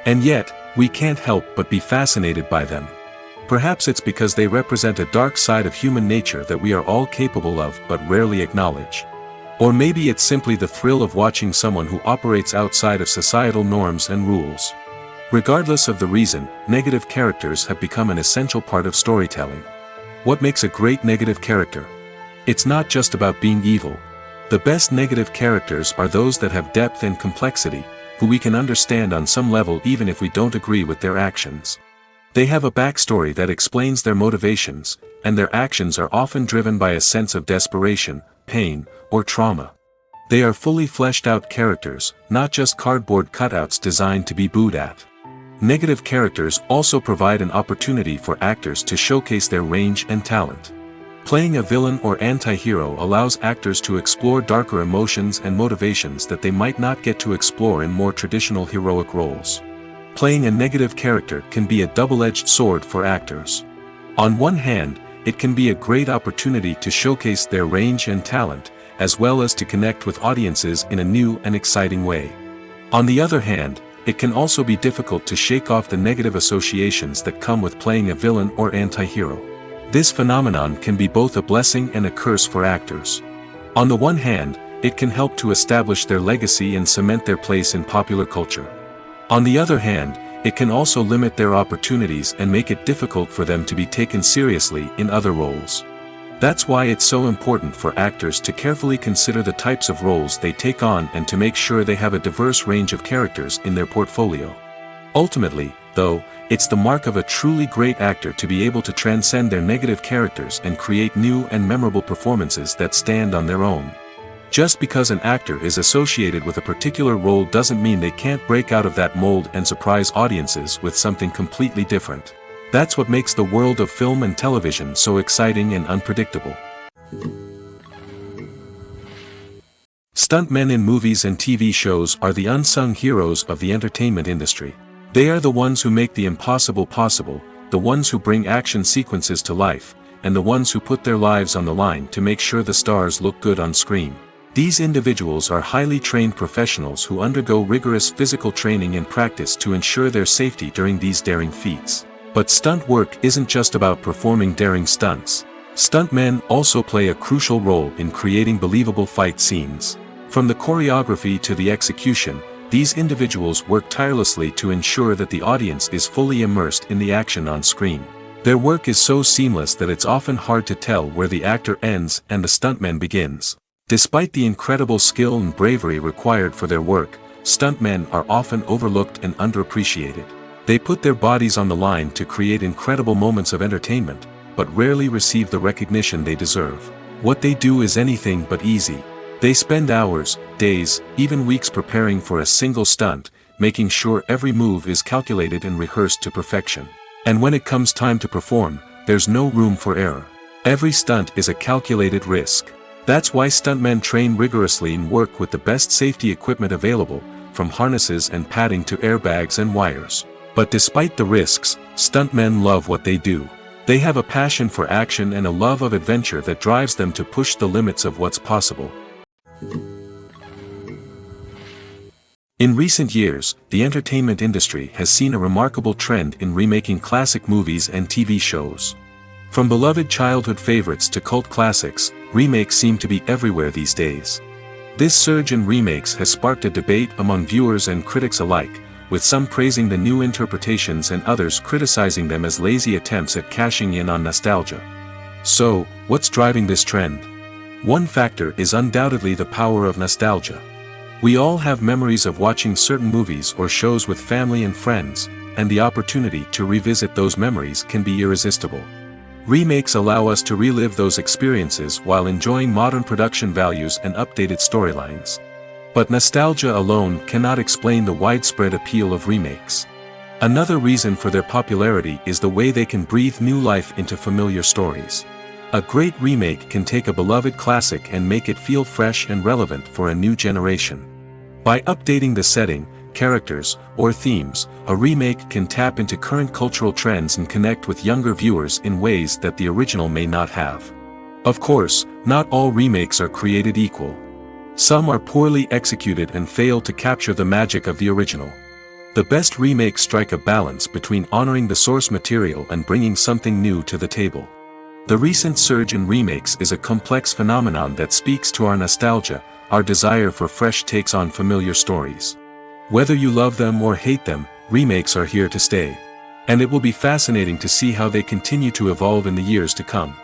And yet, we can't help but be fascinated by them. Perhaps it's because they represent a dark side of human nature that we are all capable of but rarely acknowledge. Or maybe it's simply the thrill of watching someone who operates outside of societal norms and rules. Regardless of the reason, negative characters have become an essential part of storytelling. What makes a great negative character? It's not just about being evil. The best negative characters are those that have depth and complexity, who we can understand on some level even if we don't agree with their actions. They have a backstory that explains their motivations, and their actions are often driven by a sense of desperation, pain, or trauma. They are fully fleshed out characters, not just cardboard cutouts designed to be booed at. Negative characters also provide an opportunity for actors to showcase their range and talent. Playing a villain or anti-hero allows actors to explore darker emotions and motivations that they might not get to explore in more traditional heroic roles. Playing a negative character can be a double-edged sword for actors. On one hand, it can be a great opportunity to showcase their range and talent, as well as to connect with audiences in a new and exciting way. On the other hand, it can also be difficult to shake off the negative associations that come with playing a villain or anti-hero. This phenomenon can be both a blessing and a curse for actors. On the one hand, it can help to establish their legacy and cement their place in popular culture. On the other hand, it can also limit their opportunities and make it difficult for them to be taken seriously in other roles. That's why it's so important for actors to carefully consider the types of roles they take on and to make sure they have a diverse range of characters in their portfolio. Ultimately, though, it's the mark of a truly great actor to be able to transcend their negative characters and create new and memorable performances that stand on their own. Just because an actor is associated with a particular role doesn't mean they can't break out of that mold and surprise audiences with something completely different. That's what makes the world of film and television so exciting and unpredictable. Stuntmen in movies and TV shows are the unsung heroes of the entertainment industry. They are the ones who make the impossible possible, the ones who bring action sequences to life, and the ones who put their lives on the line to make sure the stars look good on screen. These individuals are highly trained professionals who undergo rigorous physical training and practice to ensure their safety during these daring feats. But stunt work isn't just about performing daring stunts. Stuntmen also play a crucial role in creating believable fight scenes. From the choreography to the execution, these individuals work tirelessly to ensure that the audience is fully immersed in the action on screen. Their work is so seamless that it's often hard to tell where the actor ends and the stuntman begins. Despite the incredible skill and bravery required for their work, stuntmen are often overlooked and underappreciated. They put their bodies on the line to create incredible moments of entertainment, but rarely receive the recognition they deserve. What they do is anything but easy. They spend hours, days, even weeks preparing for a single stunt, making sure every move is calculated and rehearsed to perfection. And when it comes time to perform, there's no room for error. Every stunt is a calculated risk. That's why stuntmen train rigorously and work with the best safety equipment available, from harnesses and padding to airbags and wires. But despite the risks, stuntmen love what they do. They have a passion for action and a love of adventure that drives them to push the limits of what's possible. In recent years, the entertainment industry has seen a remarkable trend in remaking classic movies and TV shows. From beloved childhood favorites to cult classics, remakes seem to be everywhere these days. This surge in remakes has sparked a debate among viewers and critics alike, with some praising the new interpretations and others criticizing them as lazy attempts at cashing in on nostalgia. So, what's driving this trend? One factor is undoubtedly the power of nostalgia. We all have memories of watching certain movies or shows with family and friends, and the opportunity to revisit those memories can be irresistible. Remakes allow us to relive those experiences while enjoying modern production values and updated storylines. But nostalgia alone cannot explain the widespread appeal of remakes. Another reason for their popularity is the way they can breathe new life into familiar stories. A great remake can take a beloved classic and make it feel fresh and relevant for a new generation. By updating the setting, characters, or themes, a remake can tap into current cultural trends and connect with younger viewers in ways that the original may not have. Of course, not all remakes are created equal. Some are poorly executed and fail to capture the magic of the original. The best remakes strike a balance between honoring the source material and bringing something new to the table. The recent surge in remakes is a complex phenomenon that speaks to our nostalgia, our desire for fresh takes on familiar stories. Whether you love them or hate them, remakes are here to stay. And it will be fascinating to see how they continue to evolve in the years to come.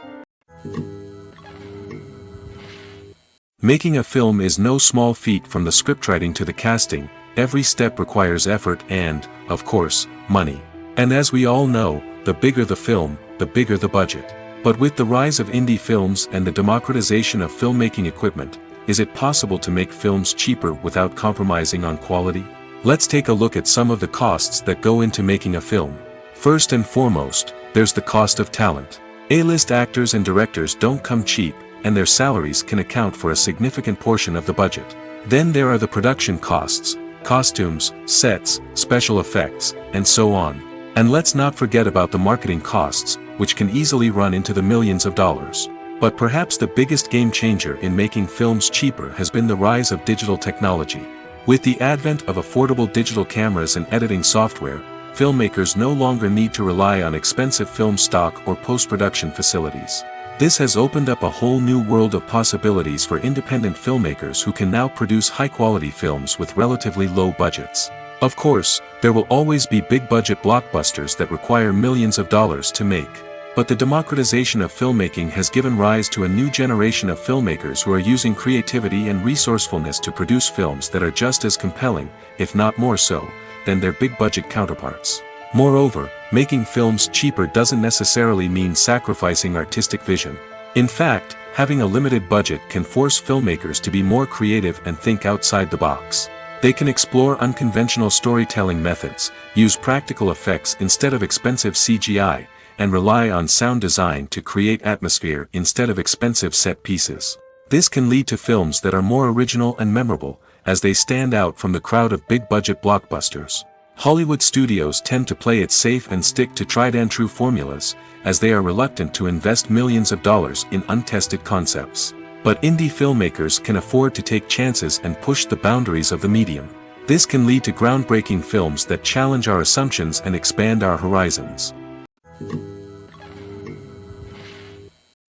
Making a film is no small feat. From the scriptwriting to the casting, every step requires effort and, of course, money. And as we all know, the bigger the film, the bigger the budget. But with the rise of indie films and the democratization of filmmaking equipment, is it possible to make films cheaper without compromising on quality? Let's take a look at some of the costs that go into making a film. First and foremost, there's the cost of talent. A-list actors and directors don't come cheap, and their salaries can account for a significant portion of the budget. Then there are the production costs, costumes, sets, special effects, and so on. And let's not forget about the marketing costs, which can easily run into the millions of dollars. But perhaps the biggest game changer in making films cheaper has been the rise of digital technology. With the advent of affordable digital cameras and editing software, filmmakers no longer need to rely on expensive film stock or post-production facilities. This has opened up a whole new world of possibilities for independent filmmakers who can now produce high-quality films with relatively low budgets. Of course, there will always be big-budget blockbusters that require millions of dollars to make. But the democratization of filmmaking has given rise to a new generation of filmmakers who are using creativity and resourcefulness to produce films that are just as compelling, if not more so, than their big-budget counterparts. Moreover, making films cheaper doesn't necessarily mean sacrificing artistic vision. In fact, having a limited budget can force filmmakers to be more creative and think outside the box. They can explore unconventional storytelling methods, use practical effects instead of expensive CGI, and rely on sound design to create atmosphere instead of expensive set pieces. This can lead to films that are more original and memorable, as they stand out from the crowd of big-budget blockbusters. Hollywood studios tend to play it safe and stick to tried-and-true formulas, as they are reluctant to invest millions of dollars in untested concepts. But indie filmmakers can afford to take chances and push the boundaries of the medium. This can lead to groundbreaking films that challenge our assumptions and expand our horizons.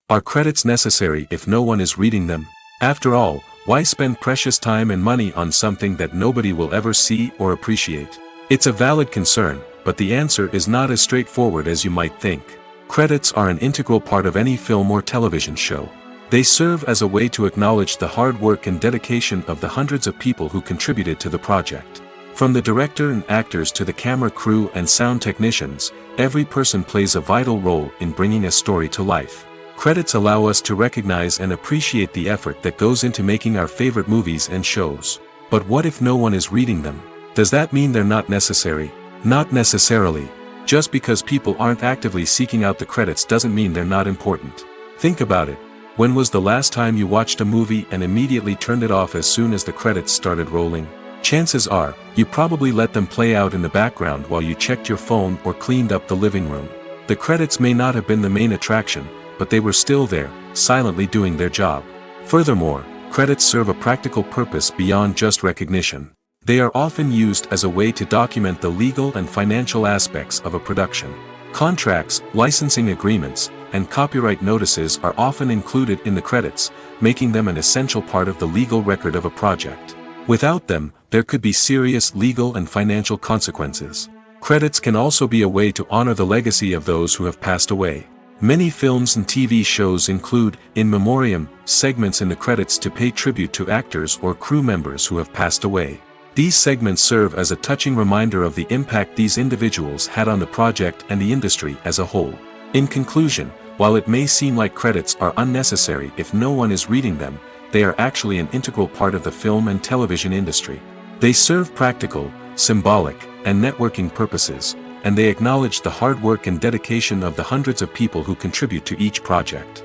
Are credits necessary if no one is reading them? After all, why spend precious time and money on something that nobody will ever see or appreciate? It's a valid concern, but the answer is not as straightforward as you might think. Credits are an integral part of any film or television show. They serve as a way to acknowledge the hard work and dedication of the hundreds of people who contributed to the project. From the director and actors to the camera crew and sound technicians, every person plays a vital role in bringing a story to life. Credits allow us to recognize and appreciate the effort that goes into making our favorite movies and shows. But what if no one is reading them? Does that mean they're not necessary? Not necessarily. Just because people aren't actively seeking out the credits doesn't mean they're not important. Think about it. When was the last time you watched a movie and immediately turned it off as soon as the credits started rolling? Chances are, you probably let them play out in the background while you checked your phone or cleaned up the living room. The credits may not have been the main attraction, but they were still there, silently doing their job. Furthermore, credits serve a practical purpose beyond just recognition. They are often used as a way to document the legal and financial aspects of a production. Contracts, licensing agreements, and copyright notices are often included in the credits, making them an essential part of the legal record of a project. Without them, there could be serious legal and financial consequences. Credits can also be a way to honor the legacy of those who have passed away. Many films and TV shows include, in memoriam, segments in the credits to pay tribute to actors or crew members who have passed away. These segments serve as a touching reminder of the impact these individuals had on the project and the industry as a whole. In conclusion, while it may seem like credits are unnecessary if no one is reading them, they are actually an integral part of the film and television industry. They serve practical, symbolic, and networking purposes, and they acknowledge the hard work and dedication of the hundreds of people who contribute to each project.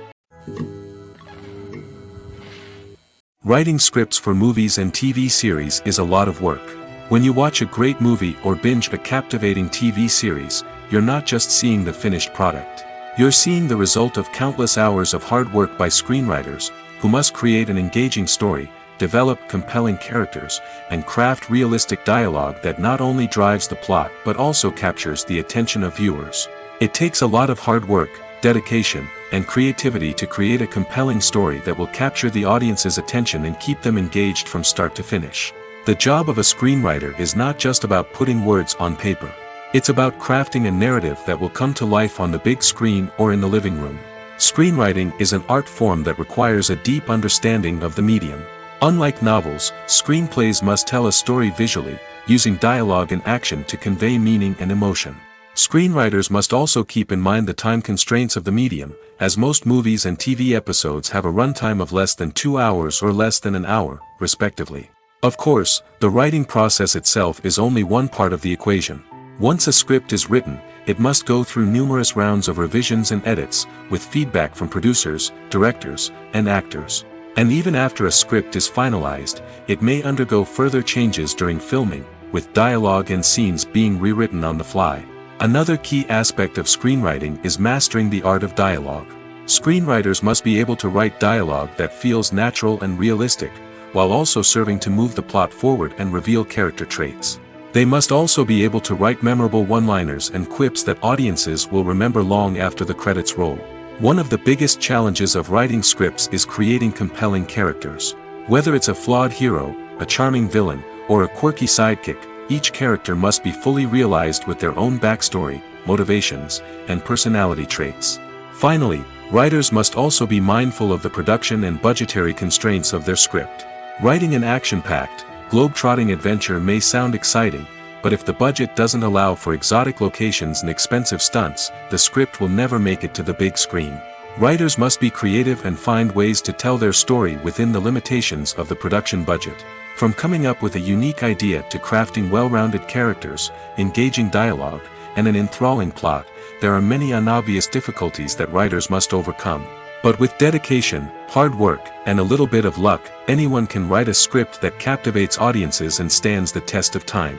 Writing scripts for movies and TV series is a lot of work. When you watch a great movie or binge a captivating TV series, you're not just seeing the finished product. You're seeing the result of countless hours of hard work by screenwriters, who must create an engaging story, develop compelling characters, and craft realistic dialogue that not only drives the plot but also captures the attention of viewers. It takes a lot of hard work, dedication, and creativity to create a compelling story that will capture the audience's attention and keep them engaged from start to finish. The job of a screenwriter is not just about putting words on paper. It's about crafting a narrative that will come to life on the big screen or in the living room. Screenwriting is an art form that requires a deep understanding of the medium. Unlike novels, screenplays must tell a story visually, using dialogue and action to convey meaning and emotion. Screenwriters must also keep in mind the time constraints of the medium, as most movies and TV episodes have a runtime of less than 2 hours or less than an hour, respectively. Of course, the writing process itself is only one part of the equation. Once a script is written, it must go through numerous rounds of revisions and edits, with feedback from producers, directors, and actors. And even after a script is finalized, it may undergo further changes during filming, with dialogue and scenes being rewritten on the fly. Another key aspect of screenwriting is mastering the art of dialogue. Screenwriters must be able to write dialogue that feels natural and realistic, while also serving to move the plot forward and reveal character traits. They must also be able to write memorable one-liners and quips that audiences will remember long after the credits roll. One of the biggest challenges of writing scripts is creating compelling characters. Whether it's a flawed hero, a charming villain, or a quirky sidekick, each character must be fully realized with their own backstory, motivations, and personality traits. Finally, writers must also be mindful of the production and budgetary constraints of their script. Writing an action-packed, globe-trotting adventure may sound exciting, but if the budget doesn't allow for exotic locations and expensive stunts, the script will never make it to the big screen. Writers must be creative and find ways to tell their story within the limitations of the production budget. From coming up with a unique idea to crafting well-rounded characters, engaging dialogue, and an enthralling plot, there are many unobvious difficulties that writers must overcome. But with dedication, hard work, and a little bit of luck, anyone can write a script that captivates audiences and stands the test of time.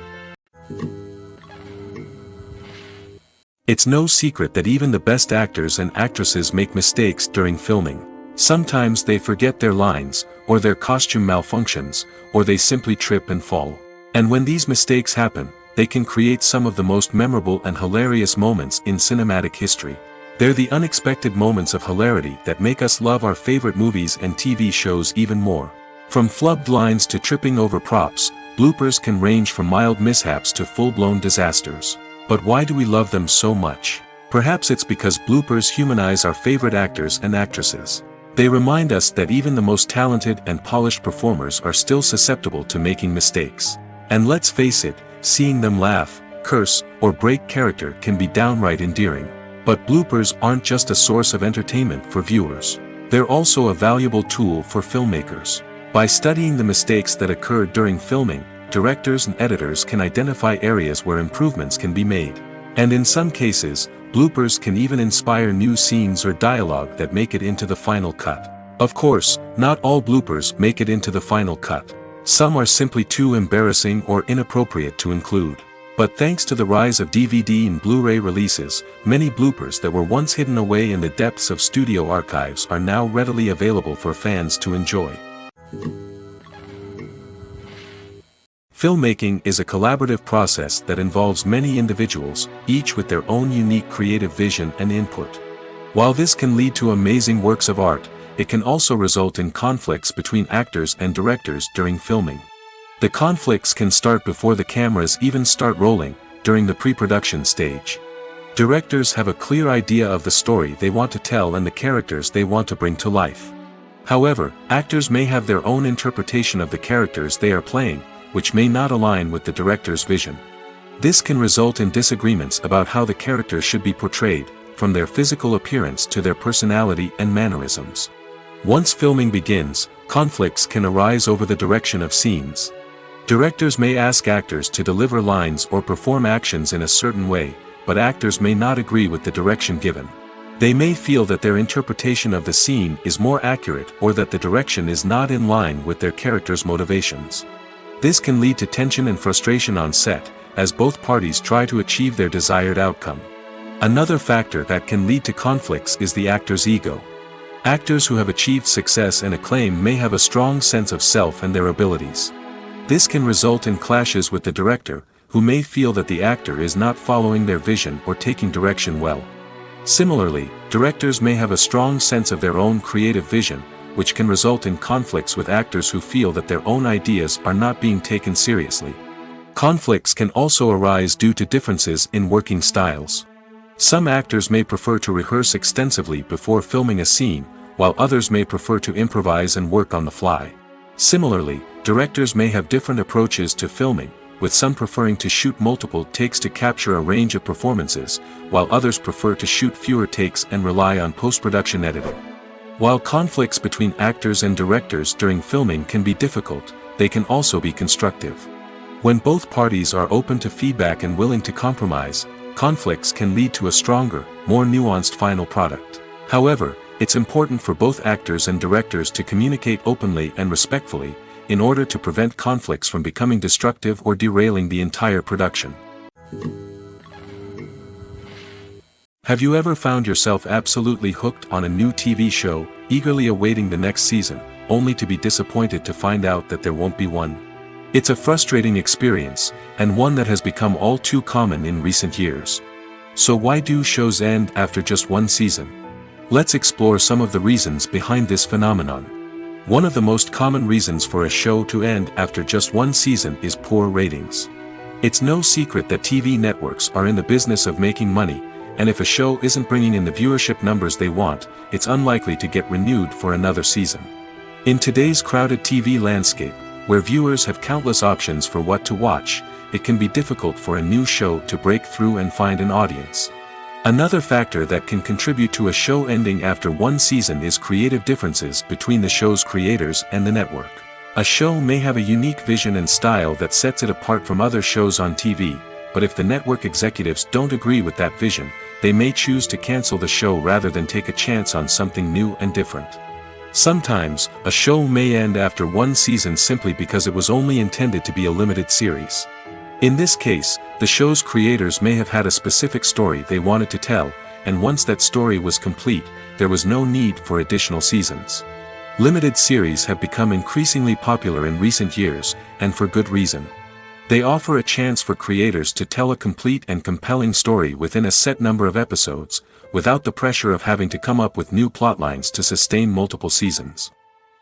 It's no secret that even the best actors and actresses make mistakes during filming. Sometimes they forget their lines, or their costume malfunctions, or they simply trip and fall. And when these mistakes happen, they can create some of the most memorable and hilarious moments in cinematic history. They're the unexpected moments of hilarity that make us love our favorite movies and TV shows even more. From flubbed lines to tripping over props, bloopers can range from mild mishaps to full-blown disasters. But why do we love them so much? Perhaps it's because bloopers humanize our favorite actors and actresses. They remind us that even the most talented and polished performers are still susceptible to making mistakes. And let's face it, seeing them laugh, curse, or break character can be downright endearing. But bloopers aren't just a source of entertainment for viewers. They're also a valuable tool for filmmakers. By studying the mistakes that occur during filming, directors and editors can identify areas where improvements can be made. And in some cases, bloopers can even inspire new scenes or dialogue that make it into the final cut. Of course, not all bloopers make it into the final cut. Some are simply too embarrassing or inappropriate to include. But thanks to the rise of DVD and Blu-ray releases, many bloopers that were once hidden away in the depths of studio archives are now readily available for fans to enjoy. Filmmaking is a collaborative process that involves many individuals, each with their own unique creative vision and input. While this can lead to amazing works of art, it can also result in conflicts between actors and directors during filming. The conflicts can start before the cameras even start rolling, during the pre-production stage. Directors have a clear idea of the story they want to tell and the characters they want to bring to life. However, actors may have their own interpretation of the characters they are playing, which may not align with the director's vision. This can result in disagreements about how the characters should be portrayed, from their physical appearance to their personality and mannerisms. Once filming begins, conflicts can arise over the direction of scenes. Directors may ask actors to deliver lines or perform actions in a certain way, but actors may not agree with the direction given. They may feel that their interpretation of the scene is more accurate or that the direction is not in line with their character's motivations. This can lead to tension and frustration on set, as both parties try to achieve their desired outcome. Another factor that can lead to conflicts is the actor's ego. Actors who have achieved success and acclaim may have a strong sense of self and their abilities. This can result in clashes with the director, who may feel that the actor is not following their vision or taking direction well. Similarly, directors may have a strong sense of their own creative vision, which can result in conflicts with actors who feel that their own ideas are not being taken seriously. Conflicts can also arise due to differences in working styles. Some actors may prefer to rehearse extensively before filming a scene, while others may prefer to improvise and work on the fly. Similarly, directors may have different approaches to filming, with some preferring to shoot multiple takes to capture a range of performances, while others prefer to shoot fewer takes and rely on post-production editing. While conflicts between actors and directors during filming can be difficult, they can also be constructive. When both parties are open to feedback and willing to compromise, conflicts can lead to a stronger, more nuanced final product. However, it's important for both actors and directors to communicate openly and respectfully, in order to prevent conflicts from becoming destructive or derailing the entire production. Have you ever found yourself absolutely hooked on a new TV show, eagerly awaiting the next season, only to be disappointed to find out that there won't be one? It's a frustrating experience, and one that has become all too common in recent years. So why do shows end after just one season? Let's explore some of the reasons behind this phenomenon. One of the most common reasons for a show to end after just one season is poor ratings. It's no secret that TV networks are in the business of making money, and if a show isn't bringing in the viewership numbers they want, it's unlikely to get renewed for another season. In today's crowded TV landscape, where viewers have countless options for what to watch, it can be difficult for a new show to break through and find an audience. Another factor that can contribute to a show ending after one season is creative differences between the show's creators and the network. A show may have a unique vision and style that sets it apart from other shows on TV, but if the network executives don't agree with that vision, they may choose to cancel the show rather than take a chance on something new and different. Sometimes, a show may end after one season simply because it was only intended to be a limited series. In this case, the show's creators may have had a specific story they wanted to tell, and once that story was complete, there was no need for additional seasons. Limited series have become increasingly popular in recent years, and for good reason. They offer a chance for creators to tell a complete and compelling story within a set number of episodes, without the pressure of having to come up with new plotlines to sustain multiple seasons.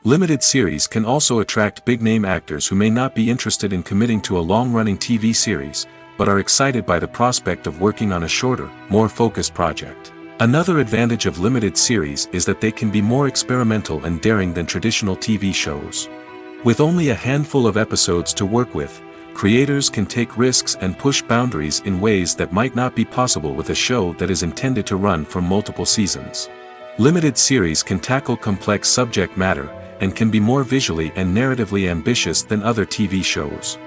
Limited series can also attract big-name actors who may not be interested in committing to a long-running TV series, but are excited by the prospect of working on a shorter, more focused project. Another advantage of limited series is that they can be more experimental and daring than traditional TV shows. With only a handful of episodes to work with, creators can take risks and push boundaries in ways that might not be possible with a show that is intended to run for multiple seasons. Limited series can tackle complex subject matter, and can be more visually and narratively ambitious than other TV shows.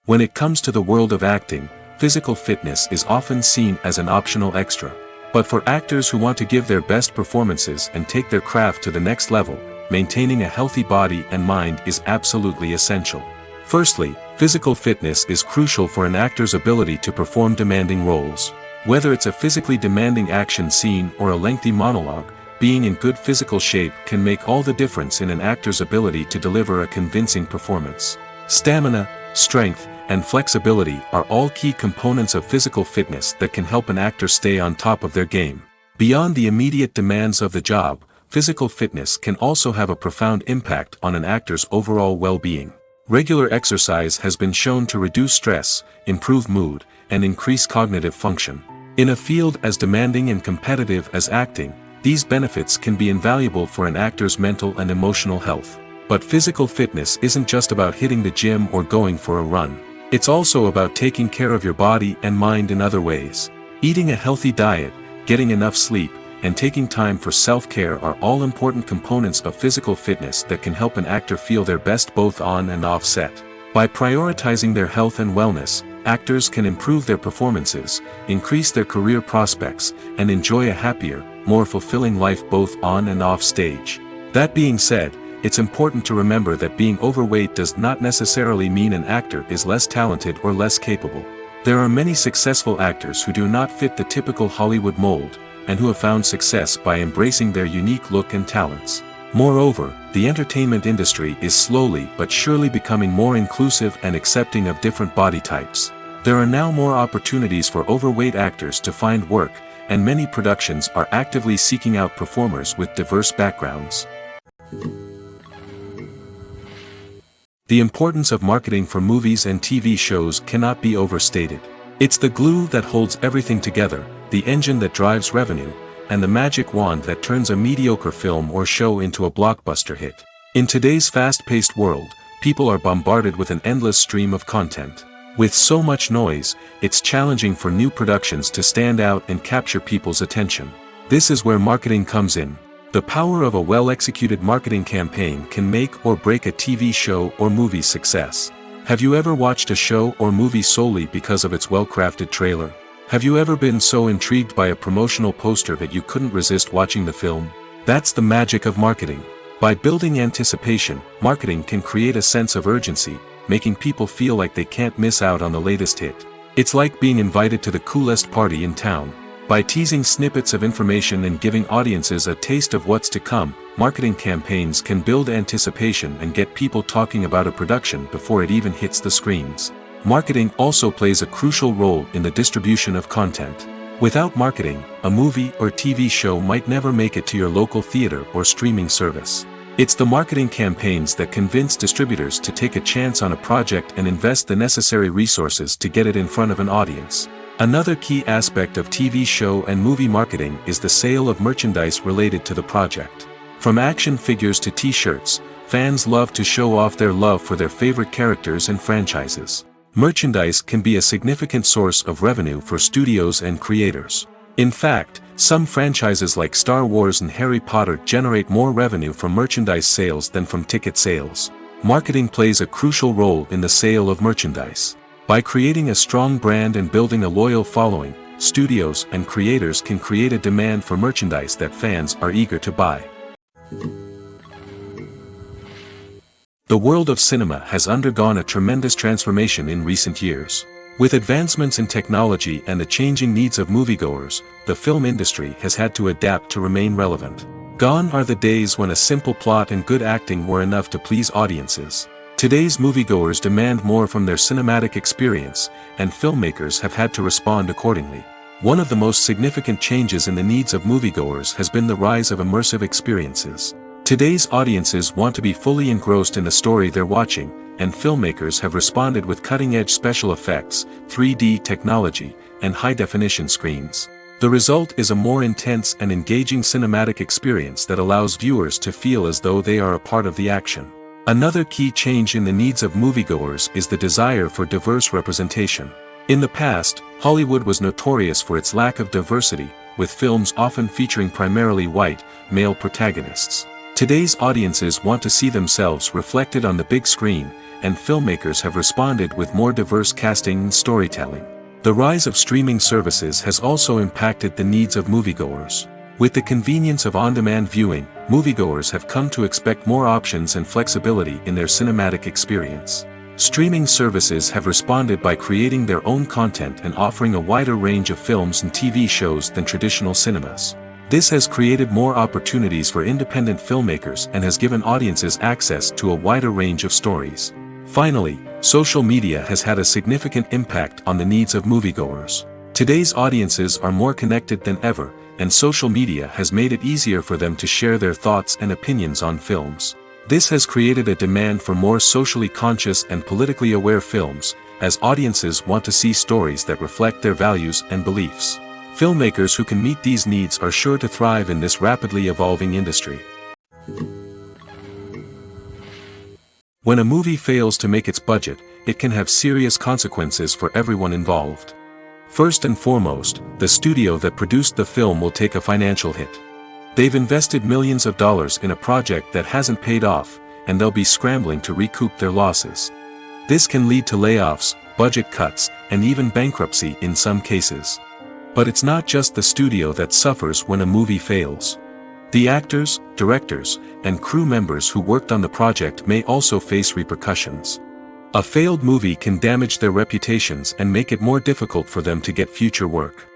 When it comes to the world of acting, physical fitness is often seen as an optional extra. But for actors who want to give their best performances and take their craft to the next level, maintaining a healthy body and mind is absolutely essential. Firstly, physical fitness is crucial for an actor's ability to perform demanding roles. Whether it's a physically demanding action scene or a lengthy monologue, being in good physical shape can make all the difference in an actor's ability to deliver a convincing performance. Stamina, strength, and flexibility are all key components of physical fitness that can help an actor stay on top of their game. Beyond the immediate demands of the job, physical fitness can also have a profound impact on an actor's overall well-being. Regular exercise has been shown to reduce stress, improve mood, and increase cognitive function. In a field as demanding and competitive as acting, these benefits can be invaluable for an actor's mental and emotional health. But physical fitness isn't just about hitting the gym or going for a run. It's also about taking care of your body and mind in other ways. Eating a healthy diet, getting enough sleep, and taking time for self-care are all important components of physical fitness that can help an actor feel their best both on and off set. By prioritizing their health and wellness, actors can improve their performances, increase their career prospects, and enjoy a happier, more fulfilling life both on and off stage. That being said, it's important to remember that being overweight does not necessarily mean an actor is less talented or less capable. There are many successful actors who do not fit the typical Hollywood mold, and who have found success by embracing their unique look and talents. Moreover, the entertainment industry is slowly but surely becoming more inclusive and accepting of different body types. There are now more opportunities for overweight actors to find work, and many productions are actively seeking out performers with diverse backgrounds. The importance of marketing for movies and TV shows cannot be overstated. It's the glue that holds everything together, the engine that drives revenue, and the magic wand that turns a mediocre film or show into a blockbuster hit. In today's fast-paced world, people are bombarded with an endless stream of content. With so much noise, it's challenging for new productions to stand out and capture people's attention. This is where marketing comes in. The power of a well-executed marketing campaign can make or break a TV show or movie's success. Have you ever watched a show or movie solely because of its well-crafted trailer? Have you ever been so intrigued by a promotional poster that you couldn't resist watching the film? That's the magic of marketing. By building anticipation, marketing can create a sense of urgency, making people feel like they can't miss out on the latest hit. It's like being invited to the coolest party in town. By teasing snippets of information and giving audiences a taste of what's to come, marketing campaigns can build anticipation and get people talking about a production before it even hits the screens. Marketing also plays a crucial role in the distribution of content. Without marketing, a movie or TV show might never make it to your local theater or streaming service. It's the marketing campaigns that convince distributors to take a chance on a project and invest the necessary resources to get it in front of an audience. Another key aspect of TV show and movie marketing is the sale of merchandise related to the project. From action figures to t-shirts, fans love to show off their love for their favorite characters and franchises. Merchandise can be a significant source of revenue for studios and creators. In fact, some franchises like Star Wars and Harry Potter generate more revenue from merchandise sales than from ticket sales. Marketing plays a crucial role in the sale of merchandise. By creating a strong brand and building a loyal following, studios and creators can create a demand for merchandise that fans are eager to buy. The world of cinema has undergone a tremendous transformation in recent years. With advancements in technology and the changing needs of moviegoers, the film industry has had to adapt to remain relevant. Gone are the days when a simple plot and good acting were enough to please audiences. Today's moviegoers demand more from their cinematic experience, and filmmakers have had to respond accordingly. One of the most significant changes in the needs of moviegoers has been the rise of immersive experiences. Today's audiences want to be fully engrossed in the story they're watching, and filmmakers have responded with cutting-edge special effects, 3D technology, and high-definition screens. The result is a more intense and engaging cinematic experience that allows viewers to feel as though they are a part of the action. Another key change in the needs of moviegoers is the desire for diverse representation. In the past, Hollywood was notorious for its lack of diversity, with films often featuring primarily white, male protagonists. Today's audiences want to see themselves reflected on the big screen, and filmmakers have responded with more diverse casting and storytelling. The rise of streaming services has also impacted the needs of moviegoers. With the convenience of on-demand viewing, moviegoers have come to expect more options and flexibility in their cinematic experience. Streaming services have responded by creating their own content and offering a wider range of films and TV shows than traditional cinemas. This has created more opportunities for independent filmmakers and has given audiences access to a wider range of stories. Finally, social media has had a significant impact on the needs of moviegoers. Today's audiences are more connected than ever, and social media has made it easier for them to share their thoughts and opinions on films. This has created a demand for more socially conscious and politically aware films, as audiences want to see stories that reflect their values and beliefs. Filmmakers who can meet these needs are sure to thrive in this rapidly evolving industry. When a movie fails to make its budget, it can have serious consequences for everyone involved. First and foremost, the studio that produced the film will take a financial hit. They've invested millions of dollars in a project that hasn't paid off, and they'll be scrambling to recoup their losses. This can lead to layoffs, budget cuts, and even bankruptcy in some cases. But it's not just the studio that suffers when a movie fails. The actors, directors, and crew members who worked on the project may also face repercussions. A failed movie can damage their reputations and make it more difficult for them to get future work.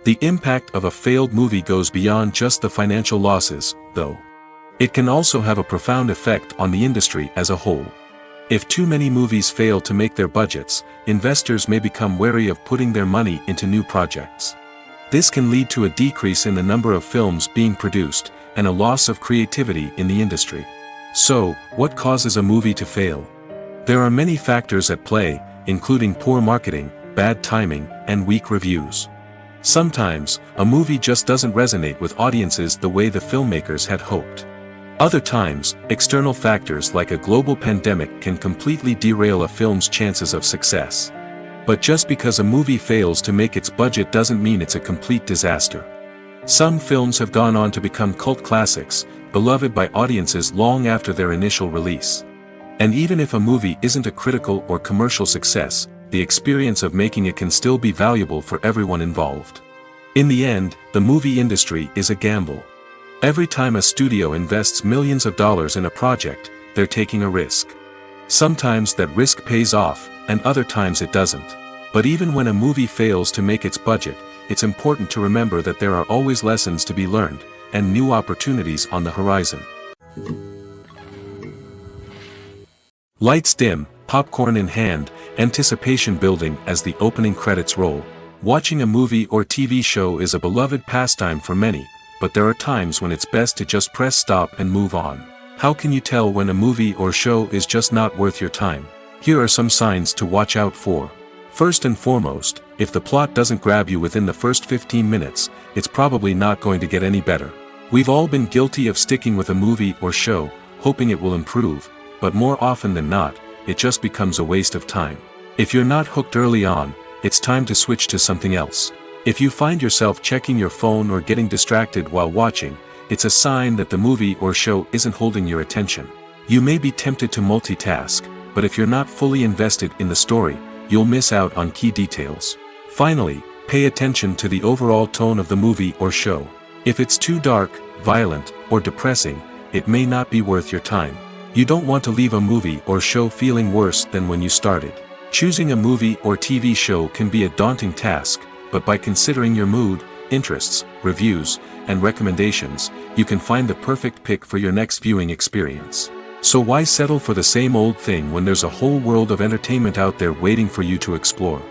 The impact of a failed movie goes beyond just the financial losses, though. It can also have a profound effect on the industry as a whole. If too many movies fail to make their budgets, investors may become wary of putting their money into new projects. This can lead to a decrease in the number of films being produced, and a loss of creativity in the industry. So, what causes a movie to fail? There are many factors at play, including poor marketing, bad timing, and weak reviews. Sometimes, a movie just doesn't resonate with audiences the way the filmmakers had hoped. Other times, external factors like a global pandemic can completely derail a film's chances of success. But just because a movie fails to make its budget doesn't mean it's a complete disaster. Some films have gone on to become cult classics, beloved by audiences long after their initial release. And even if a movie isn't a critical or commercial success, the experience of making it can still be valuable for everyone involved. In the end, the movie industry is a gamble. Every time a studio invests millions of dollars in a project, they're taking a risk. Sometimes that risk pays off, and other times it doesn't. But even when a movie fails to make its budget, it's important to remember that there are always lessons to be learned, and new opportunities on the horizon. Lights dim, popcorn in hand, anticipation building as the opening credits roll. Watching a movie or TV show is a beloved pastime for many, but there are times when it's best to just press stop and move on. How can you tell when a movie or show is just not worth your time? Here are some signs to watch out for. First and foremost, if the plot doesn't grab you within the first 15 minutes, it's probably not going to get any better. We've all been guilty of sticking with a movie or show, hoping it will improve, but more often than not, it just becomes a waste of time. If you're not hooked early on, it's time to switch to something else. If you find yourself checking your phone or getting distracted while watching, it's a sign that the movie or show isn't holding your attention. You may be tempted to multitask, but if you're not fully invested in the story, you'll miss out on key details. Finally, pay attention to the overall tone of the movie or show. If it's too dark, violent, or depressing, it may not be worth your time. You don't want to leave a movie or show feeling worse than when you started. Choosing a movie or TV show can be a daunting task, but by considering your mood, interests, reviews, and recommendations, you can find the perfect pick for your next viewing experience. So why settle for the same old thing when there's a whole world of entertainment out there waiting for you to explore?